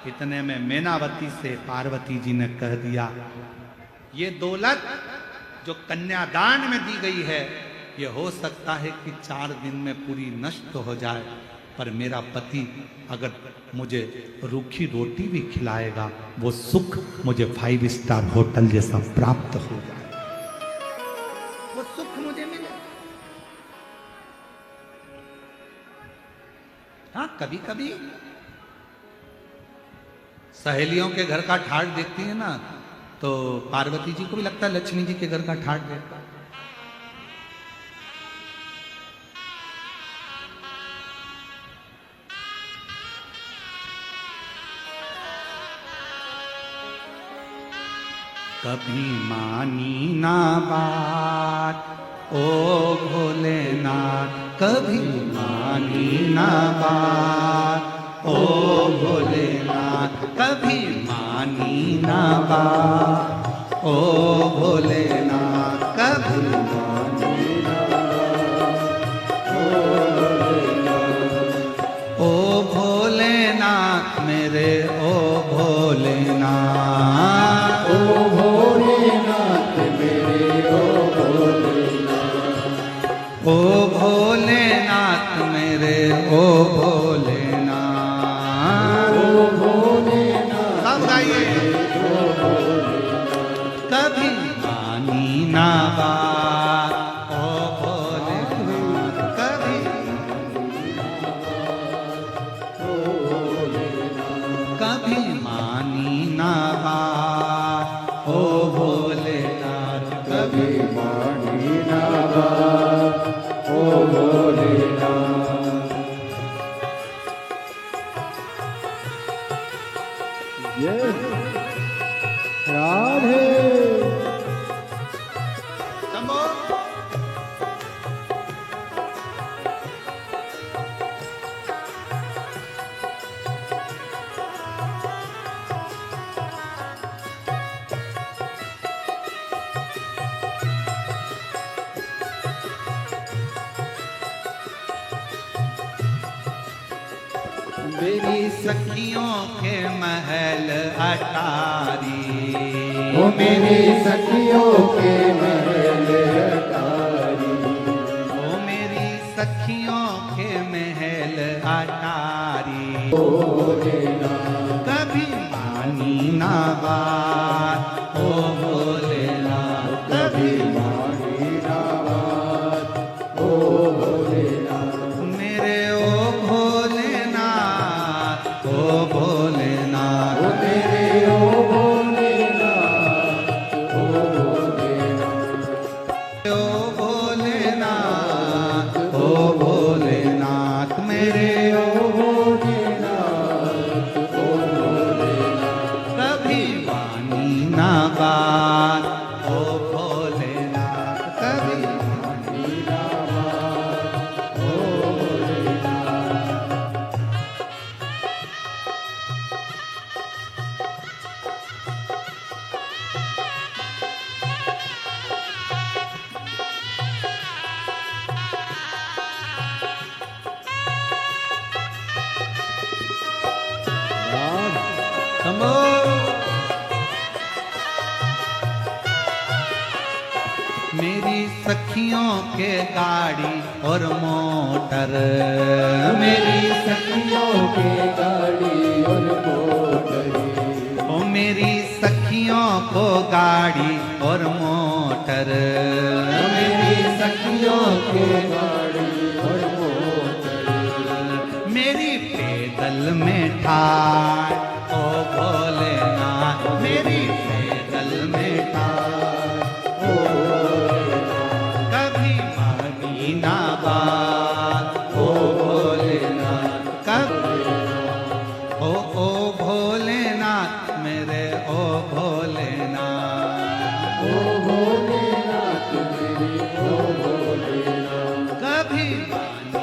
इतने में मैनावती से पार्वती जी ने कह दिया, ये दौलत जो कन्यादान में दी गई है, ये हो सकता है कि 4 दिन में पूरी नष्ट हो जाए, पर मेरा पति अगर मुझे रूखी रोटी भी खिलाएगा, वो सुख मुझे 5 स्टार होटल जैसा प्राप्त हो जाए, वो सुख मुझे मिले। हाँ, कभी कभी सहेलियों के घर का ठाट देखती है ना, तो पार्वती जी को भी लगता है लक्ष्मी जी के घर का ठाट देखता। कभी मानी ना बात ओ भोलेनाथ, कभी मानी ना बात ओ भोलेनाथ, कभी मानी ना बात ओ भोलेनाथ, कभी मानी ना बात ओ भोलेनाथ, मेरे ओ भोलेनाथ, ओ भोलेनाथ मेरे ओ भोलेनाथ, ओ भोलेनाथ मेरे ओ भोलेनाथ, ओ भोलेनाथ सब गाइए। कभी मानी ना बात ओ भोलेनाथ, कभी कभी मानी ना बात ओ भोलेनाथ, कभी मानी ना बात ओ भोलेनाथ। जय राधे। शंभो। मेरी सखियों के महल अटारी, ओ मेरी सखियों के महल अटारी, ओ मेरी सखियों के महल अटारी, भोलेनाथ कभी मानी ना बात ओ भोलेनाथ, कभी मानी ना बात ओ भोलेनाथ, मेरे ओ भोलेनाथ, ओ भोलेनाथ, ओ मेरे ओ भोलेनाथ, ओ भोलेनाथ, ओ भोलेनाथ, ओ भोलेनाथ, मेरे ओ भोलेनाथ, ओ भोलेनाथ, कभी मानी ना बात ओ भोलेनाथ, कभी मानी ना बात ओ भोलेनाथ। शंभो। मेरी सखियों के गाड़ी और मोटर, मेरी सखियों के गाड़ी और मोटरी, ओ मेरी सखियों को गाड़ी और मोटर, मेरी सखियों के गाड़ी और मोटरी, मेरी पैदल में ठाड़ ओ भोलेनाथ, मेरी पैदल में ठाड़ ओ भोलेनाथ, कभी मानी ना बात ओ भोलेनाथ, कभी ओ भोलेनाथ, मेरे ओ भोलेनाथ, ओ भोलेनाथ मेरे ओ भोलेनाथ, कभी मानी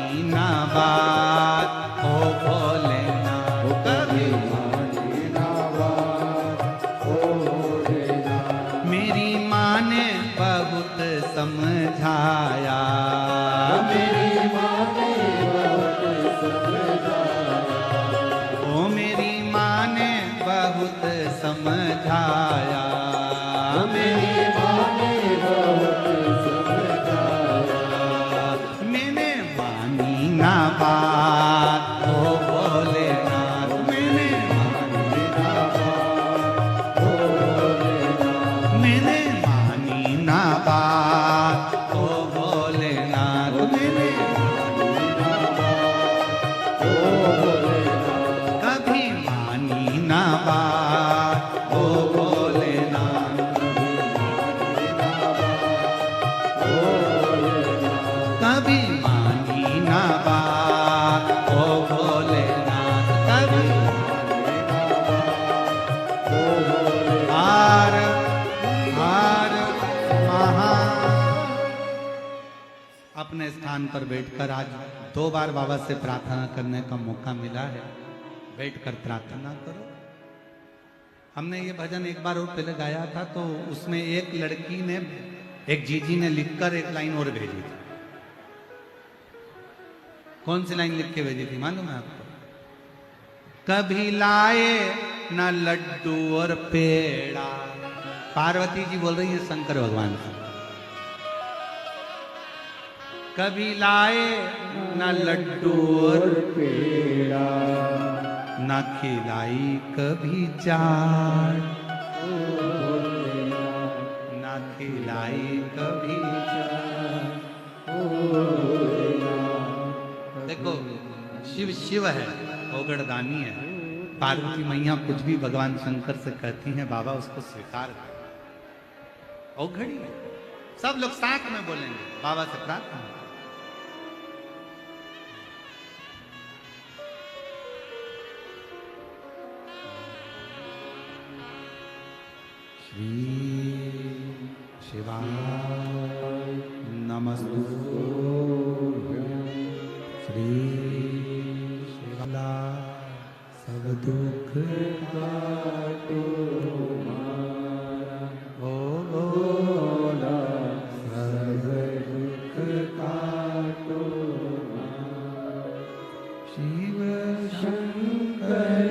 स्थान पर बैठकर आज 2 बार बाबा से प्रार्थना करने का मौका मिला है, बैठकर प्रार्थना करो। हमने ये भजन एक बार और पहले गाया था, तो उसमें एक लड़की ने, एक जीजी ने लिखकर एक लाइन और भेजी थी। कौन सी लाइन लिख के भेजी थी मालूम है आपको? कभी लाए न लड्डू और पेड़ा। पार्वती जी बोल रही है शंकर भगवान से, कभी लाए न लड्डू और पेड़ा, न खिलाई कभी चाट, न खिलाई कभी चाट। देखो शिव शिव है, ओगड़दानी है। पार्वती मैया कुछ भी भगवान शंकर से कहती हैं, बाबा उसको स्वीकार कर। ओघड़ी है। सब लोग साथ में बोलेंगे बाबा से प्रार्थना। श्री शिवाय नमस्तु। श्री शिवला सब दुख काटो मारा, ओ भोला सब दुख काटो मारा। शिव शंकर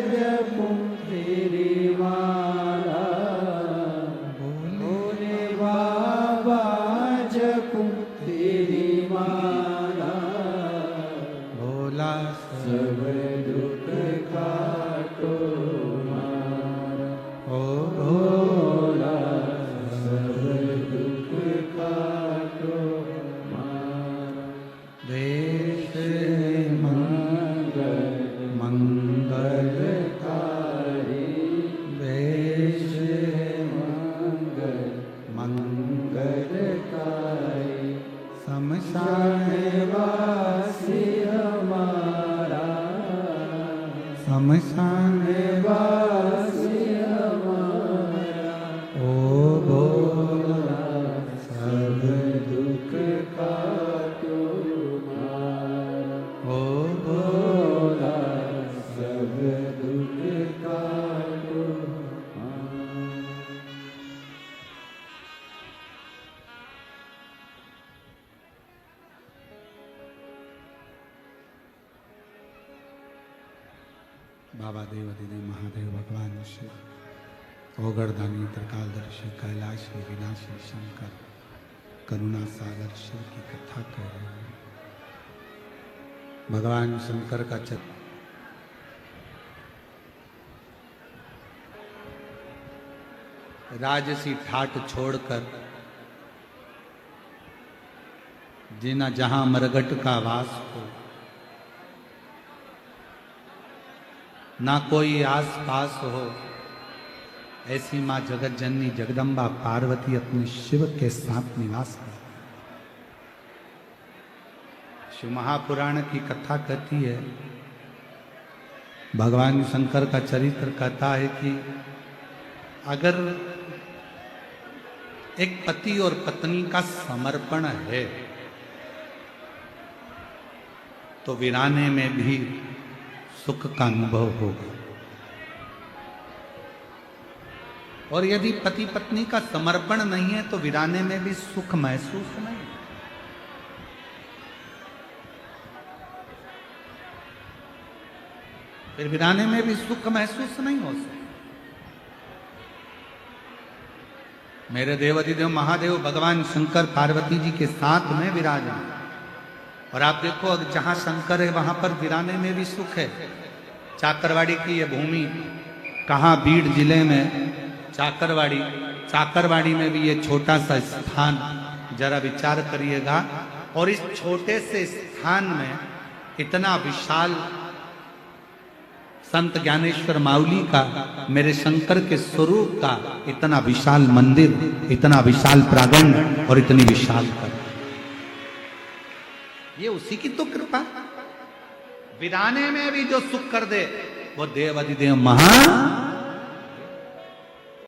जपो तेरी माला, भोले बाबा जपो तेरी माला, भोला सब दुख काटो मारा, ओ भोला सब दुख काटो मारा। देश मंगल मंगलकारी, देश मंगल मंगलकारी, शमशान वासी हमारा, शमशान वासी हमारा, ओ भोला सब दुख काटो मारा, ओ भोला सब दुख काटो मारा। बाबा देवाधिदेव महादेव भगवान शिव, ओगड़दानी त्रिकालदर्शी कैलाशी विनाशी शंकर, करुणा सागर शिव की कथा कर रहे हैं। भगवान शंकर का राजसी ठाट छोड़कर जिना जहां मरगट का वास हो, ना कोई आस पास हो, ऐसी मां जगत जननी जगदम्बा पार्वती अपने शिव के साथ निवास कर। शिव महापुराण की कथा कहती है, भगवान शंकर का चरित्र कहता है कि अगर एक पति और पत्नी का समर्पण है तो वीराने में भी सुख का अनुभव होगा, और यदि पति पत्नी का समर्पण नहीं है तो वीराने में भी सुख महसूस नहीं। फिर वीराने में भी सुख महसूस नहीं हो सकता। मेरे देवाधिदेव महादेव भगवान शंकर पार्वती जी के साथ में विराजमान, और आप देखो अगर जहां शंकर है वहां पर वीराने में भी सुख है। चाकरवाड़ी की ये भूमि कहाँ, बीड़ जिले में चाकरवाड़ी, चाकरवाड़ी में भी ये छोटा सा स्थान, जरा विचार करिएगा। और इस छोटे से स्थान में इतना विशाल संत ज्ञानेश्वर माउली का, मेरे शंकर के स्वरूप का इतना विशाल मंदिर, इतना विशाल प्रांगण और इतनी विशाल कर, ये उसी की तो कृपा। वीराने में भी जो सुख कर दे वो देवाधिदेव महा